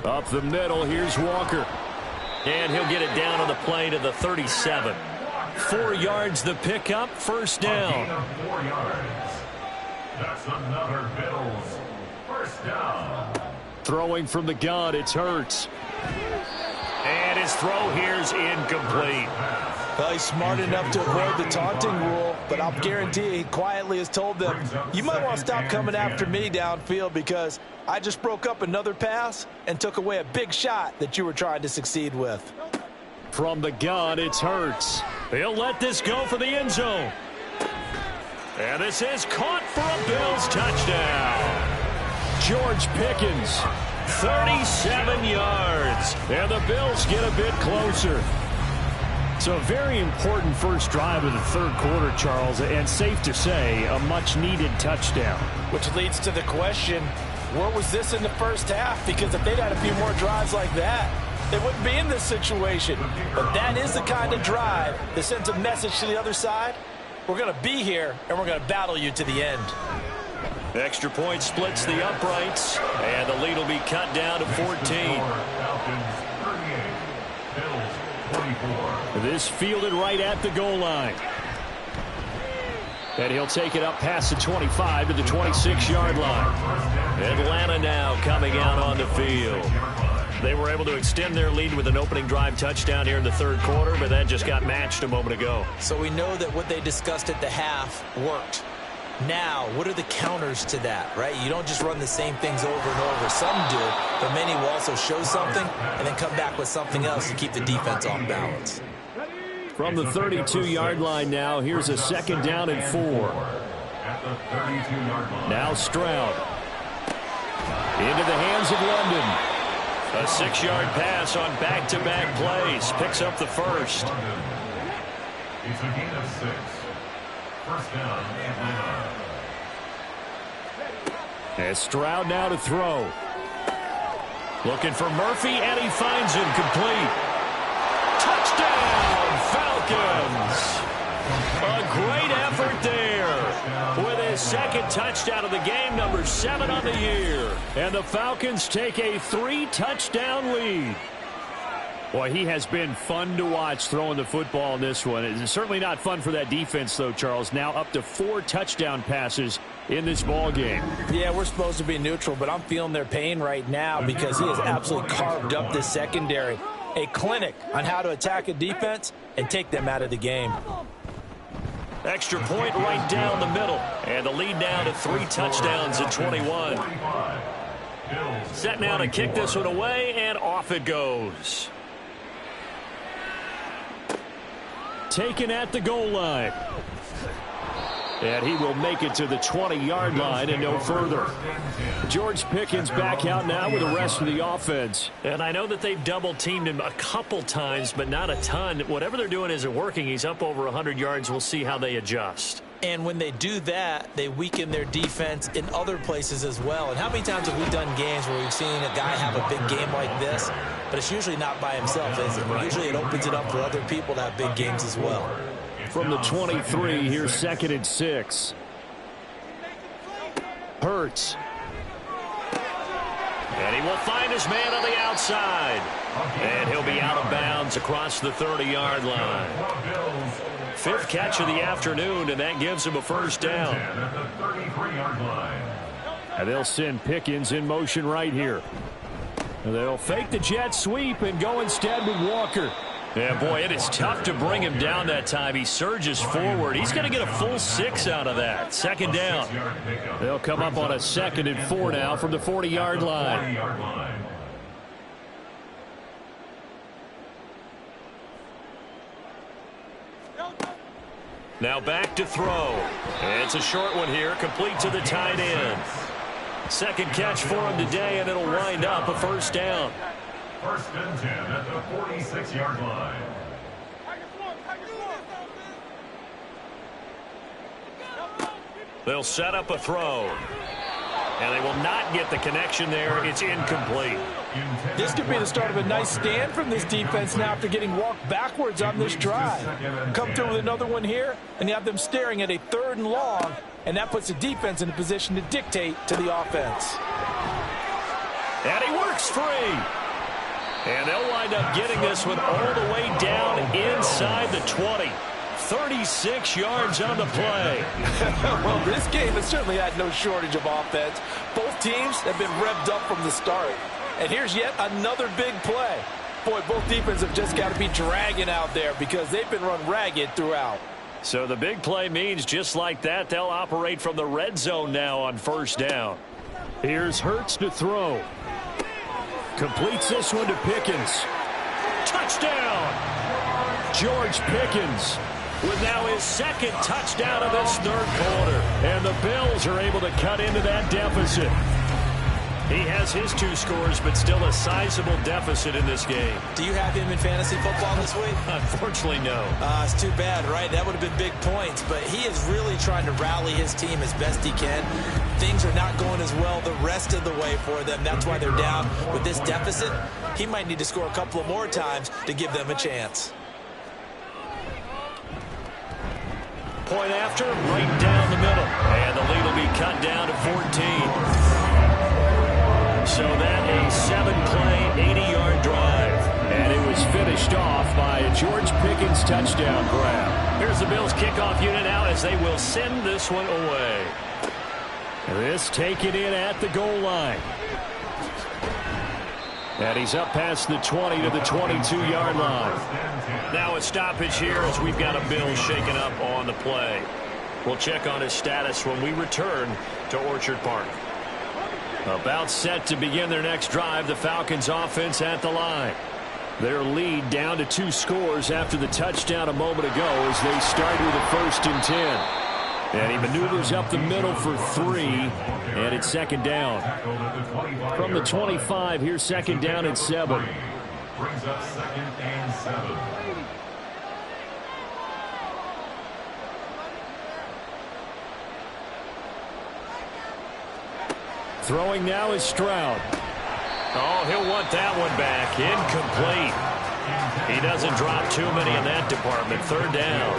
Speaker 5: Up the middle, here's Walker.
Speaker 2: And he'll get it down on the play to the 37. 4 yards the pickup, first down.
Speaker 4: A gain of 4 yards. That's another Bills first down.
Speaker 5: Throwing from the gun, it's Hurts.
Speaker 2: And his throw here's incomplete.
Speaker 3: Well, he's smart enough to avoid the taunting rule, but I'll guarantee he quietly has told them, you might want to stop coming after me downfield because I just broke up another pass and took away a big shot that you were trying to succeed with.
Speaker 5: From the gun, it's Hurts.
Speaker 2: He'll let this go for the end zone. And this is caught for a Bills touchdown.
Speaker 5: George Pickens.
Speaker 2: 37 yards.
Speaker 5: And the Bills get a bit closer. So a very important first drive of the third quarter, Charles, and safe to say, a much-needed touchdown.
Speaker 3: Which leads to the question, where was this in the first half? Because if they'd had a few more drives like that, they wouldn't be in this situation. But that is the kind of drive that sends a message to the other side. We're going to be here, and we're going to battle you to the end.
Speaker 2: Extra point splits the uprights, and the lead will be cut down to 14.
Speaker 4: Falcons 38, Bills 24.
Speaker 5: This fielded right at the goal line. And he'll take it up past the 25 to the 26-yard line.
Speaker 2: Atlanta now coming out on the field. They were able to extend their lead with an opening drive touchdown here in the third quarter, but that just got matched a moment ago.
Speaker 3: So we know that what they discussed at the half worked. Now, what are the counters to that, right? You don't just run the same things over and over. Some do, but many will also show something and then come back with something else to keep the defense off balance.
Speaker 5: From the 32-yard line now, here's a second down and 4.
Speaker 4: At the 32-yard line.
Speaker 5: Now Stroud. Into the hands of London.
Speaker 2: A 6-yard pass on back-to-back plays. Picks up the first.
Speaker 4: It's a gain of 6. First down, Atlanta.
Speaker 5: As Stroud now to throw.
Speaker 2: Looking for Murphy, and he finds him complete. Touchdown, Falcons! A great effort there with his second touchdown of the game, number 7 on the year.
Speaker 5: And the Falcons take a 3-touchdown lead. Boy, he has been fun to watch throwing the football in this one. It's certainly not fun for that defense, though, Charles. Now up to 4 touchdown passes in this ball game.
Speaker 3: Yeah, we're supposed to be neutral, but I'm feeling their pain right now because he has absolutely carved up this secondary. A clinic on how to attack a defense and take them out of the game.
Speaker 2: Extra point right down the middle. And the lead now to 3 touchdowns at 21. Set now to kick this one away, and off it goes.
Speaker 5: Taken at the goal line. And he will make it to the 20-yard line and no further. George Pickens back out now with the rest of the offense.
Speaker 2: And I know that they've double-teamed him a couple times, but not a ton. Whatever they're doing isn't working. He's up over 100 yards. We'll see how they adjust.
Speaker 3: And when they do that, they weaken their defense in other places as well. And how many times have we done games where we've seen a guy have a big game like this, but it's usually not by himself, is it? Usually it opens it up for other people to have big games as well.
Speaker 5: From the 23, here's 2nd and 6. Hurts.
Speaker 2: And he will find his man on the outside. And he'll be out of bounds across the 30-yard line. 5th catch of the afternoon, and that gives him a first down.
Speaker 5: And they'll send Pickens in motion right here. They'll fake the jet sweep and go instead with Walker.
Speaker 2: Yeah, boy, it is tough to bring him down that time. He surges forward. He's going to get a full 6 out of that. 2nd down.
Speaker 5: They'll come up on a 2nd and 4 now from the 40-yard line.
Speaker 2: Now back to throw. And it's a short one here, complete to the tight end. 2nd catch for him today, and it'll wind up a first down.
Speaker 4: 1st and 10 at the 46-yard line.
Speaker 2: They'll set up a throw. And they will not get the connection there. It's incomplete.
Speaker 3: This could be the start of a nice stand from this defense now after getting walked backwards on this drive. Come through with another one here, and you have them staring at a 3rd and long, and that puts the defense in a position to dictate to the offense.
Speaker 2: And he works free. And they'll wind up getting this one all the way down inside the 20. 36 yards on the play.
Speaker 3: Well, this game has certainly had no shortage of offense. Both teams have been revved up from the start. And here's yet another big play. Boy, both defenses have just got to be dragging out there because they've been run ragged throughout.
Speaker 2: So the big play means just like that, they'll operate from the red zone now on 1st down.
Speaker 5: Here's Hurts to throw. Completes this one to Pickens.
Speaker 2: Touchdown!
Speaker 5: George Pickens with now his 2nd touchdown of this 3rd quarter. And the Bills are able to cut into that deficit.
Speaker 2: He has his 2 scores, but still a sizable deficit in this game.
Speaker 3: Do you have him in fantasy football this week?
Speaker 2: Unfortunately, no.
Speaker 3: It's too bad, right? That would have been big points, but he is really trying to rally his team as best he can. Things are not going as well the rest of the way for them. That's why they're down with this deficit. He might need to score a couple of more times to give them a chance.
Speaker 2: Point after, right down the middle. And the lead will be cut down to 14. So that a 7-play, 80-yard drive.
Speaker 5: And it was finished off by a George Pickens touchdown grab.
Speaker 2: Here's the Bills kickoff unit out as they will send this one away.
Speaker 5: This taken in at the goal line. And he's up past the 20 to the 22-yard line.
Speaker 2: Now a stoppage here as we've got a Bills shaken up on the play. We'll check on his status when we return to Orchard Park.
Speaker 5: About set to begin their next drive, the Falcons offense at the line. Their lead down to 2 scores after the touchdown a moment ago as they start with a 1st and 10. And he maneuvers up the middle for 3, and it's 2nd down. From the 25, here's 2nd down and 7.
Speaker 4: Brings up 2nd and 7.
Speaker 5: Throwing now is Stroud.
Speaker 2: Oh, he'll want that one back. Incomplete. He doesn't drop too many in that department. 3rd down.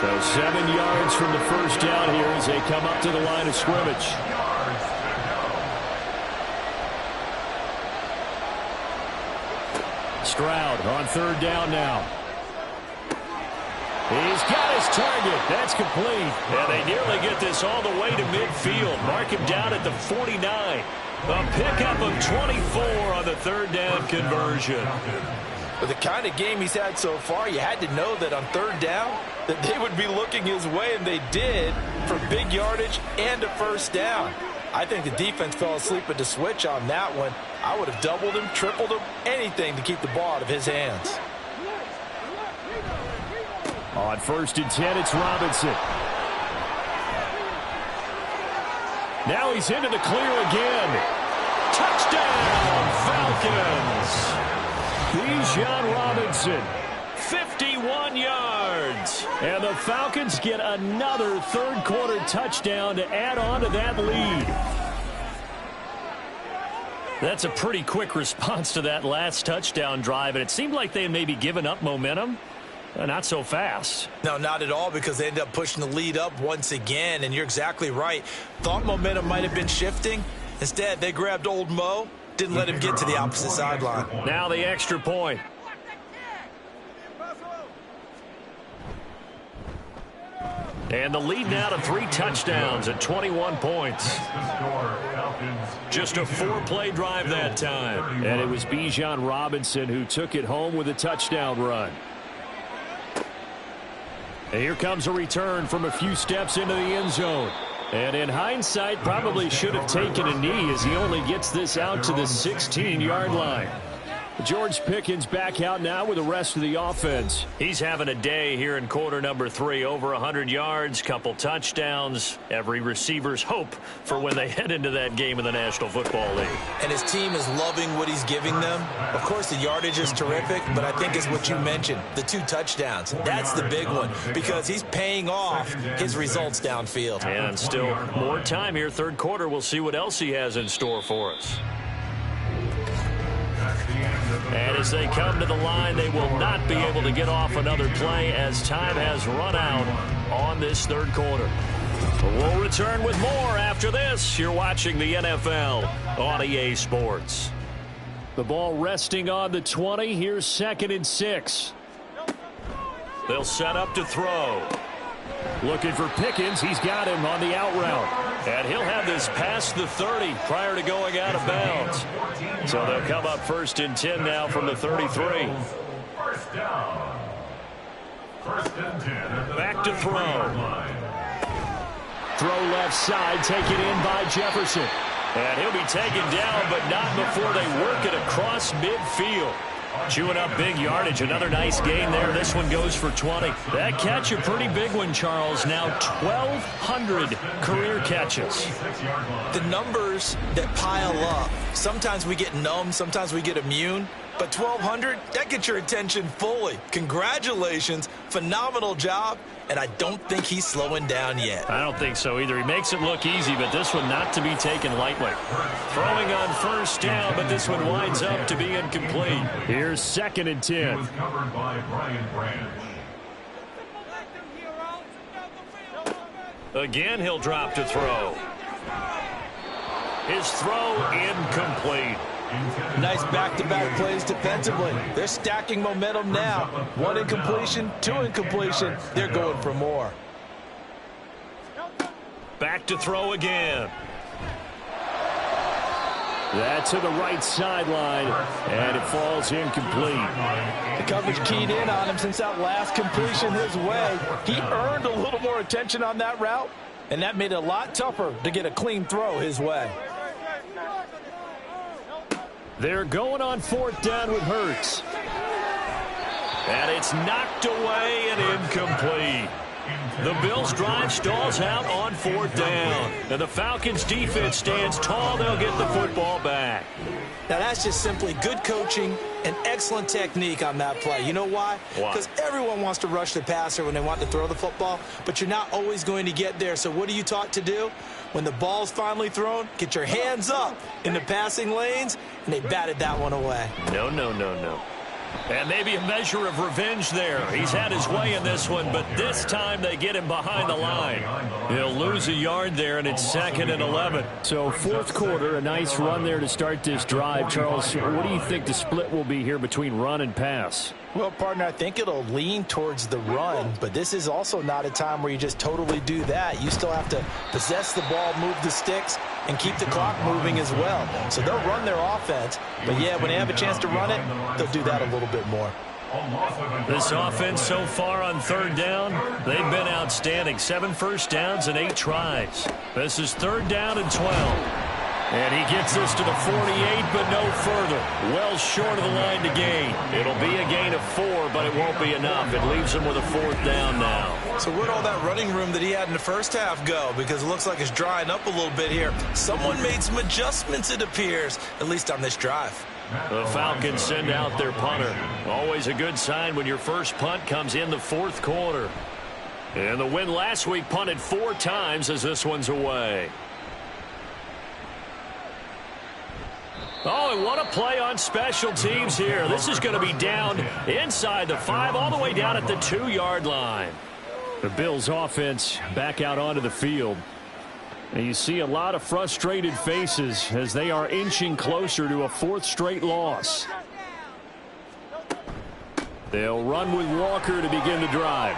Speaker 5: So 7 yards from the first down here as they come up to the line of scrimmage. Stroud on 3rd down now. He's got his target. That's complete.
Speaker 2: And they nearly get this all the way to midfield. Mark him down at the 49. A pickup of 24 on the 3rd down conversion.
Speaker 3: With the kind of game he's had so far, you had to know that on 3rd down that they would be looking his way, and they did, for big yardage and a 1st down. I think the defense fell asleep at the switch on that one. I would have doubled him, tripled him, anything to keep the ball out of his hands.
Speaker 5: On 1st and 10, it's Robinson. Now he's into the clear again. Touchdown, Falcons. Bijan Robinson, 51 yards. And the Falcons get another third-quarter touchdown to add on to that lead. That's a pretty quick response to that last touchdown drive, and it seemed like they had maybe given up momentum. Not so fast.
Speaker 3: No, not at all, because they ended up pushing the lead up once again, and you're exactly right. Thought momentum might have been shifting. Instead, they grabbed old Mo, didn't let him get to the opposite sideline.
Speaker 5: Now the extra point. And the lead now to 3 touchdowns at 21 points. Just a 4-play drive that time. And it was Bijan Robinson who took it home with a touchdown run. And here comes a return from a few steps into the end zone. And in hindsight, probably should have taken a knee as he only gets this out to the 16-yard line. George Pickens back out now with the rest of the offense. He's having a day here in quarter number 3. Over 100 yards, couple touchdowns. Every receiver's hope for when they head into that game in the National Football League.
Speaker 3: And his team is loving what he's giving them. Of course, the yardage is terrific, but I think it's what you mentioned, the 2 touchdowns. That's the big one, because he's paying off his results downfield.
Speaker 5: And still more time here. Third quarter, we'll see what else he has in store for us. And as they come to the line, they will not be able to get off another play as time has run out on this third quarter. We'll return with more after this. You're watching the NFL on EA Sports. The ball resting on the 20. Here's 2nd and 6. They'll set up to throw. Looking for Pickens. He's got him on the out route. And he'll have this past the 30 prior to going out of bounds. So they'll come up 1st and 10 now from the 33.
Speaker 4: First down. 1st and 10 at the
Speaker 5: Back to throw.
Speaker 4: 30-yard
Speaker 5: Throw left side, taken in by Jefferson. And he'll be taken down, but not before they work it across midfield. Chewing up big yardage. Another nice gain there. This one goes for 20. That catch a pretty big one, Charles. Now 1,200 career catches.
Speaker 3: The numbers that pile up, sometimes we get numb, sometimes we get immune. But 1,200, that gets your attention fully. Congratulations. Phenomenal job. And I don't think he's slowing down yet.
Speaker 5: I don't think so either. He makes it look easy, but this one not to be taken lightly. Throwing on 1st down, but this one winds up to be incomplete. Here's 2nd and 10.
Speaker 4: was covered by Brian Branch.
Speaker 5: Again, he'll drop to throw. His throw incomplete.
Speaker 3: Nice back-to-back plays defensively. They're stacking momentum now. 1 incompletion, 2 incompletion. They're going for more.
Speaker 5: Back to throw again. That to the right sideline, and it falls incomplete.
Speaker 3: The coverage keyed in on him since that last completion his way. He earned a little more attention on that route, and that made it a lot tougher to get a clean throw his way.
Speaker 5: They're going on 4th down with Hurts. And it's knocked away and incomplete. The Bills' drive stalls out on 4th down. And the Falcons' defense stands tall. They'll get the football back.
Speaker 3: Now, that's just simply good coaching and excellent technique on that play. You know why? Because everyone wants to rush the passer when they want to throw the football, but you're not always going to get there. So what are you taught to do? When the ball's finally thrown, get your hands up in the passing lanes, and they batted that one away.
Speaker 5: No, no, no, no. And maybe a measure of revenge there. He's had his way in this one, but this time they get him behind the line. He'll lose a yard there, and it's 2nd and 11. So 4th quarter, a nice run there to start this drive. Charles, what do you think the split will be here between run and pass?
Speaker 3: Well, partner, I think it'll lean towards the run, but this is also not a time where you just totally do that. You still have to possess the ball, move the sticks, and keep the clock moving as well. So they'll run their offense, but yeah, when they have a chance to run it, they'll do that a little bit more.
Speaker 5: This offense so far on 3rd down, they've been outstanding. 7 first downs and 8 tries. This is 3rd down and 12. And he gets this to the 48, but no further. Well short of the line to gain.
Speaker 2: It'll be a gain of 4, but it won't be enough. It leaves him with a 4th down now.
Speaker 3: So where'd all that running room that he had in the first half go? Because it looks like it's drying up a little bit here. Someone made some adjustments, it appears, at least on this drive.
Speaker 2: The Falcons send out their punter. Always a good sign when your first punt comes in the 4th quarter. And the win last week punted 4 times as this one's away. Oh, and what a play on special teams here. This is going to be down inside the 5, all the way down at the 2-yard line.
Speaker 5: The Bills offense back out onto the field. And you see a lot of frustrated faces as they are inching closer to a 4th straight loss. They'll run with Walker to begin the drive.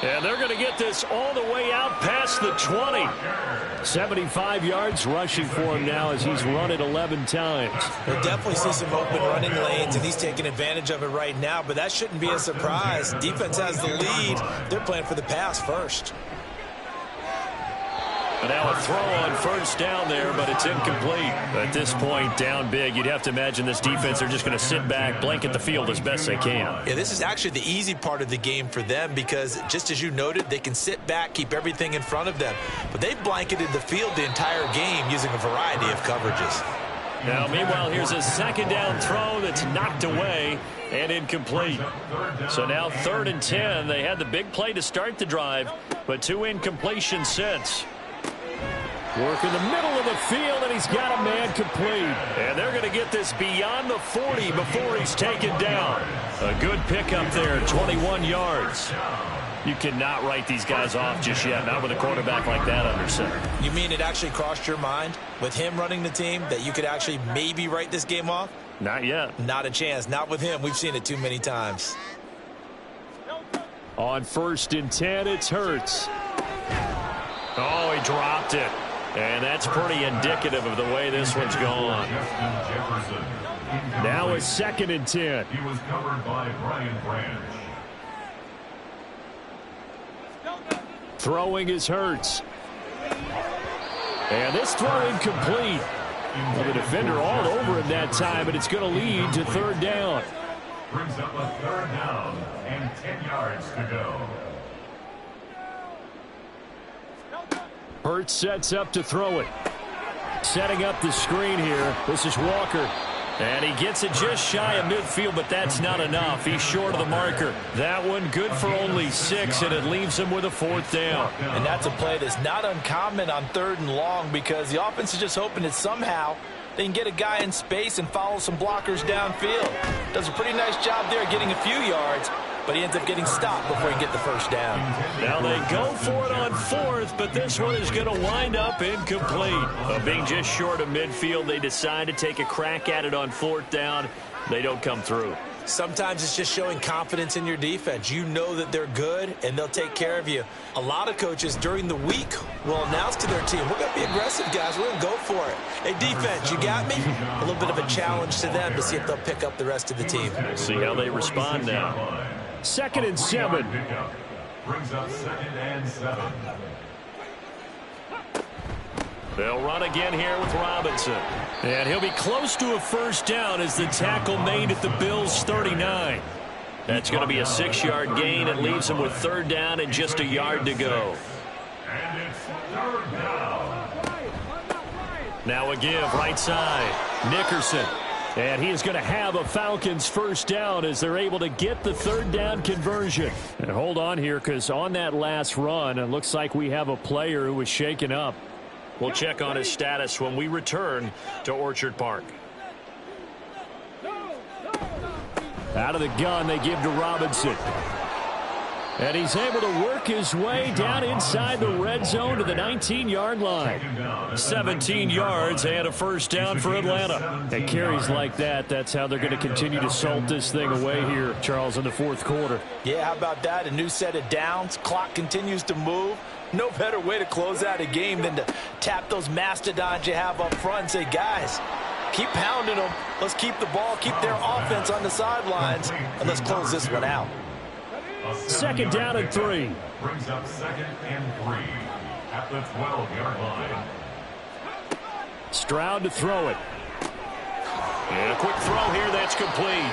Speaker 5: And they're going to get this all the way out past the 20. 75 yards rushing for him now as he's run it 11 times.
Speaker 3: We'll definitely see some open running lanes, and he's taking advantage of it right now, but that shouldn't be a surprise. Defense has the lead. They're playing for the pass first.
Speaker 2: And now a throw on first down there, but it's incomplete.
Speaker 5: At this point, down big, you'd have to imagine this defense are just going to sit back, blanket the field as best they can.
Speaker 3: Yeah, this is actually the easy part of the game for them because, just as you noted, they can sit back, keep everything in front of them. But they've blanketed the field the entire game using a variety of coverages.
Speaker 2: Now, meanwhile, here's a 2nd down throw that's knocked away and incomplete. So now 3rd and 10. They had the big play to start the drive, but 2 incompletions since.
Speaker 5: Work in the middle of the field, and he's got a man complete.
Speaker 2: And they're going to get this beyond the 40 before he's taken down. A good pickup there, 21 yards.
Speaker 5: You cannot write these guys off just yet, not with a quarterback like that under center.
Speaker 3: You mean it actually crossed your mind with him running the team that you could actually maybe write this game off?
Speaker 5: Not yet.
Speaker 3: Not a chance. Not with him. We've seen it too many times.
Speaker 5: On 1st and 10, it's Hurts.
Speaker 2: Oh, he dropped it. And that's pretty indicative of the way this one's gone.
Speaker 5: Now a 2nd and 10.
Speaker 4: He was covered by Brian Branch.
Speaker 5: Throwing is Hurts. And this throw incomplete. Well, the defender all over him that time, and it's going to lead to 3rd down.
Speaker 4: Brings up a 3rd down and 10 yards to go.
Speaker 5: Hurts sets up to throw it. Setting up the screen here. This is Walker.
Speaker 2: And he gets it just shy of midfield, but that's not enough. He's short of the marker. That one good for only 6, and it leaves him with a 4th down.
Speaker 3: And that's a play that's not uncommon on 3rd and long because the offense is just hoping that somehow they can get a guy in space and follow some blockers downfield. Does a pretty nice job there getting a few yards, but he ends up getting stopped before he can get the 1st down.
Speaker 2: Now they go for it on 4th, but this one is going to wind up incomplete. Being just short of midfield, they decide to take a crack at it on 4th down. They don't come through.
Speaker 3: Sometimes it's just showing confidence in your defense. You know that they're good, and they'll take care of you. A lot of coaches during the week will announce to their team, we're going to be aggressive, guys. We're going to go for it. Hey, defense, you got me? A little bit of a challenge to them to see if they'll pick up the rest of the team.
Speaker 2: See how they respond now.
Speaker 5: 2nd and 7.
Speaker 4: Brings up 2nd and 7.
Speaker 2: They'll run again here with Robinson.
Speaker 5: And he'll be close to a 1st down as the tackle made at the Bills' 39.
Speaker 2: That's going to be a 6-yard gain. It leaves him with 3rd down and just a yard to go.
Speaker 4: And it's 3rd down.
Speaker 5: Now a give right side. Nickerson. And he is going to have a Falcons 1st down as they're able to get the 3rd down conversion. And hold on here because on that last run, it looks like we have a player who was shaken up.
Speaker 2: We'll check on his status when we return to Orchard Park.
Speaker 5: Out of the gun, they give to Robinson. And he's able to work his way down inside the red zone to the 19-yard line.
Speaker 2: 17 yards and a 1st down for Atlanta.
Speaker 5: And carries like that, that's how they're going to continue to salt this thing away here, Charles, in the 4th quarter.
Speaker 3: Yeah, how about that? A new set of downs. Clock continues to move. No better way to close out a game than to tap those mastodons you have up front and say, guys, keep pounding them. Let's keep the ball, keep their offense on the sidelines, and let's close this one out.
Speaker 5: 2nd down and 3.
Speaker 4: Brings up 2nd and 3. at the 12-yard line.
Speaker 5: Stroud to throw it. And a quick throw here that's complete.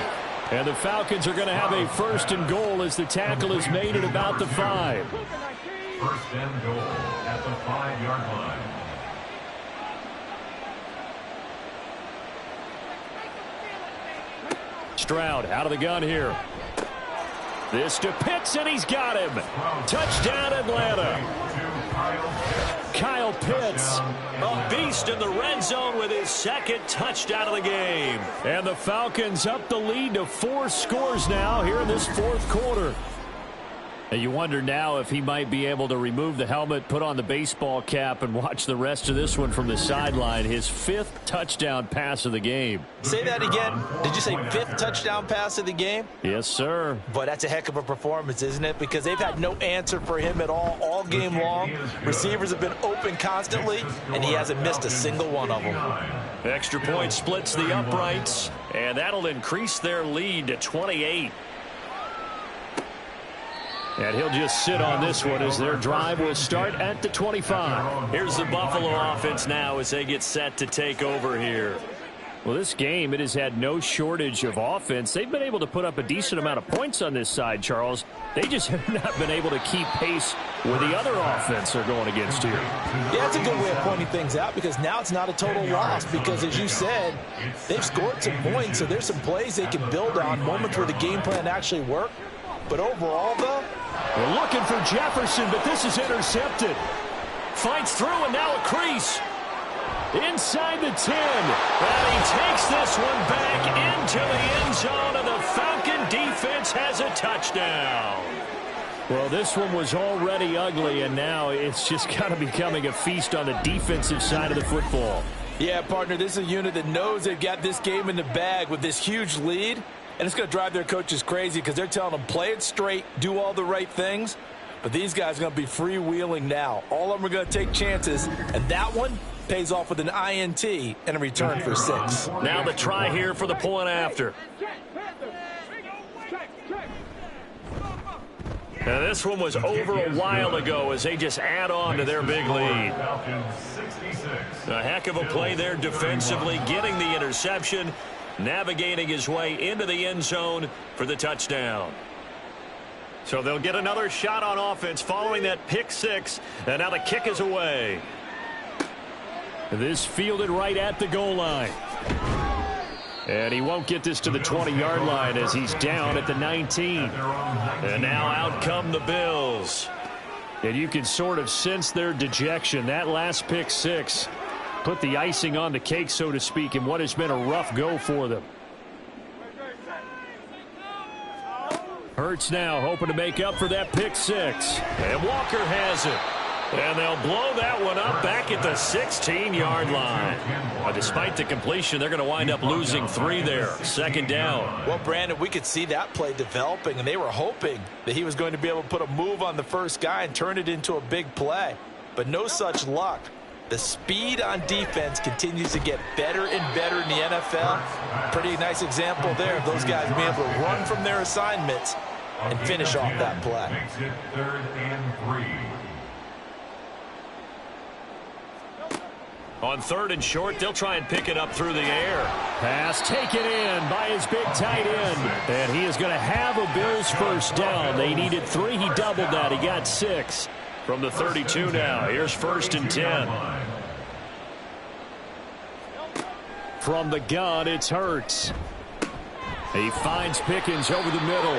Speaker 5: And the Falcons are going to have a 1st and goal as the tackle is made at about the 5.
Speaker 4: 1st and goal at the 5-yard line.
Speaker 5: Stroud out of the gun here. This to Pitts, and he's got him. Touchdown, Atlanta. Kyle Pitts.
Speaker 2: A beast in the red zone with his 2nd touchdown of the game.
Speaker 5: And the Falcons up the lead to 4 scores now here in this 4th quarter. And you wonder now if he might be able to remove the helmet, put on the baseball cap, and watch the rest of this one from the sideline. His 5th touchdown pass of the game.
Speaker 3: Say that again. Did you say 5th touchdown pass of the game?
Speaker 5: Yes, sir.
Speaker 3: But that's a heck of a performance, isn't it? Because they've had no answer for him at all game long. Receivers have been open constantly, and he hasn't missed a single one of them.
Speaker 2: Extra point splits the uprights, and that'll increase their lead to 28.
Speaker 5: And he'll just sit on this one as their drive will start at the 25.
Speaker 2: Here's the Buffalo offense now as they get set to take over here.
Speaker 5: Well, this game, it has had no shortage of offense. They've been able to put up a decent amount of points on this side, Charles. They just have not been able to keep pace with the other offense they're going against here.
Speaker 3: Yeah, it's a good way of pointing things out because now it's not a total loss because, as you said, they've scored some points, so there's some plays they can build on, moments where the game plan actually worked. But overall, though,
Speaker 5: we're looking for Jefferson, but this is intercepted.
Speaker 2: Fights through, and now a crease.
Speaker 5: Inside the 10.
Speaker 2: And he takes this one back into the end zone, and the Falcon defense has a touchdown.
Speaker 5: Well, this one was already ugly, and now it's just kind of becoming a feast on the defensive side of the football.
Speaker 3: Yeah, partner, this is a unit that knows they've got this game in the bag with this huge lead. And it's going to drive their coaches crazy because they're telling them, play it straight, do all the right things. But these guys are going to be freewheeling now. All of them are going to take chances. And that one pays off with an INT and a return for 6.
Speaker 2: Now the try here for the point after. Now this one was over a while ago as they just add on to their big lead. A heck of a play there defensively, getting the interception, navigating his way into the end zone for the touchdown. So they'll get another shot on offense following that pick 6, and now the kick is away.
Speaker 5: This fielded right at the goal line. And he won't get this to the 20-yard line as he's down at the 19.
Speaker 2: And now out come the Bills.
Speaker 5: And you can sort of sense their dejection. That last pick 6 put the icing on the cake, so to speak, in what has been a rough go for them. Hurts now hoping to make up for that pick 6.
Speaker 2: And Walker has it. And they'll blow that one up back at the 16-yard line. Despite the completion, they're going to wind up losing 3 there. 2nd down.
Speaker 3: Well, Brandon, we could see that play developing, and they were hoping that he was going to be able to put a move on the first guy and turn it into a big play. But no such luck. The speed on defense continues to get better and better in the NFL. Pretty nice example there of those guys being able to run from their assignments and finish off that play.
Speaker 4: Makes it 3rd and 3.
Speaker 2: On 3rd and short, they'll try and pick it up through the air.
Speaker 5: Pass taken in by his big tight end. And he is going to have a Bills first down. They needed 3. He doubled that. He got 6.
Speaker 2: From the 32 now, here's 1st and 10.
Speaker 5: From the gun, it's Hurts. He finds Pickens over the middle.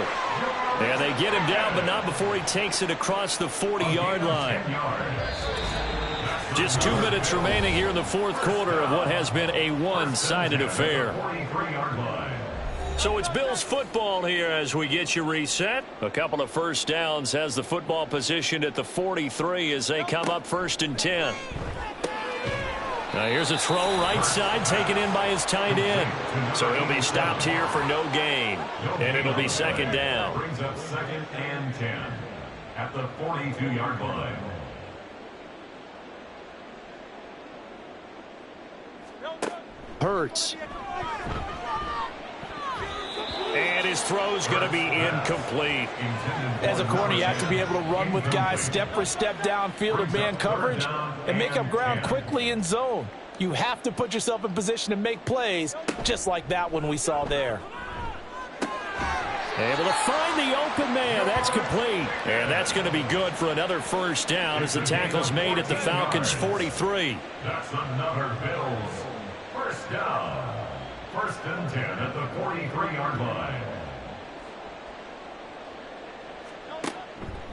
Speaker 5: And they get him down, but not before he takes it across the 40-yard line.
Speaker 2: Just 2 minutes remaining here in the 4th quarter of what has been a one-sided affair. So it's Bills football here as we get you reset. A couple of first downs has the football positioned at the 43 as they come up 1st and 10.
Speaker 5: Now here's a throw right side taken in by his tight end.
Speaker 2: So he'll be stopped here for no gain. And it'll be 2nd down.
Speaker 4: Brings up 2nd and 10 at the 42-yard line.
Speaker 5: Hurts. And his
Speaker 2: his throw's going to be incomplete.
Speaker 3: As a corner, you have to be able to run with guys step for step downfield in man coverage and make up ground quickly in zone. You have to put yourself in position to make plays, just like that one we saw there.
Speaker 5: Able to find the open man. That's complete.
Speaker 2: And that's going to be good for another first down as the tackle's made at the Falcons' 43.
Speaker 4: That's another Bills first down. First and 10 at the 43-yard line.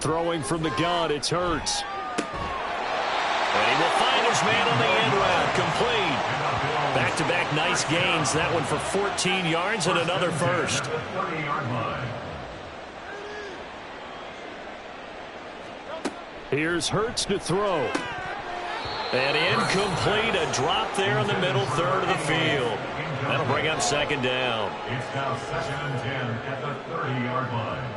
Speaker 5: Throwing from the gun, it's Hurts.
Speaker 2: And he will find his man on the end route. Complete. Back-to-back nice gains. That one for 14 yards and another first.
Speaker 5: Here's Hurts to throw.
Speaker 2: And incomplete. A drop there in the middle third of the field. That'll bring up second down.
Speaker 4: It's now second and 10 at the 30-yard line.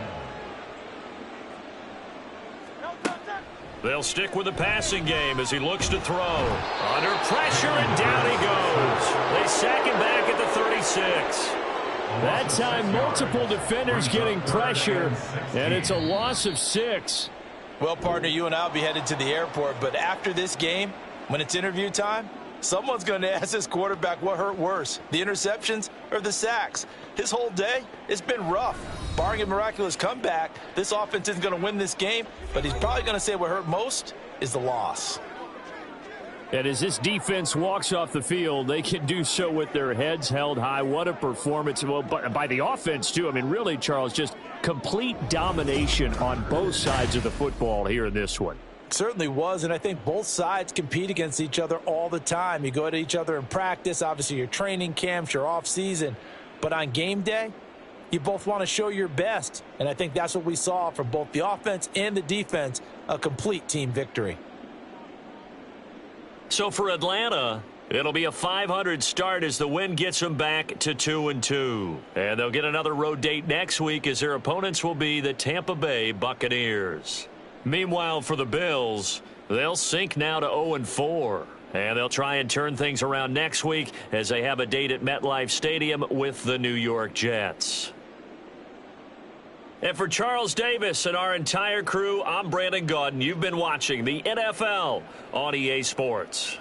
Speaker 2: They'll stick with the passing game as he looks to throw. Under pressure, and down he goes. They sack him back at the 36.
Speaker 5: That time, multiple defenders getting pressure, and it's a loss of 6.
Speaker 3: Well, partner, you and I will be headed to the airport, but after this game, when it's interview time, someone's going to ask this quarterback what hurt worse, the interceptions or the sacks. His whole day, it's been rough. Barring a miraculous comeback, this offense isn't going to win this game, but he's probably going to say what hurt most is the loss.
Speaker 5: And as this defense walks off the field, they can do so with their heads held high. What a performance. Well, by the offense, too. I mean, really, Charles, just complete domination on both sides of the football here in this one.
Speaker 3: Certainly was, and I think both sides compete against each other all the time. You go at each other in practice, obviously your training camps, your off-season, but on game day, you both want to show your best, and I think that's what we saw from both the offense and the defense, a complete team victory.
Speaker 2: So for Atlanta, it'll be a .500 start as the win gets them back to 2-2. And they'll get another road date next week as their opponents will be the Tampa Bay Buccaneers. Meanwhile, for the Bills, they'll sink now to 0-4. And they'll try and turn things around next week as they have a date at MetLife Stadium with the New York Jets. And for Charles Davis and our entire crew, I'm Brandon Gaudin. You've been watching the NFL on EA Sports.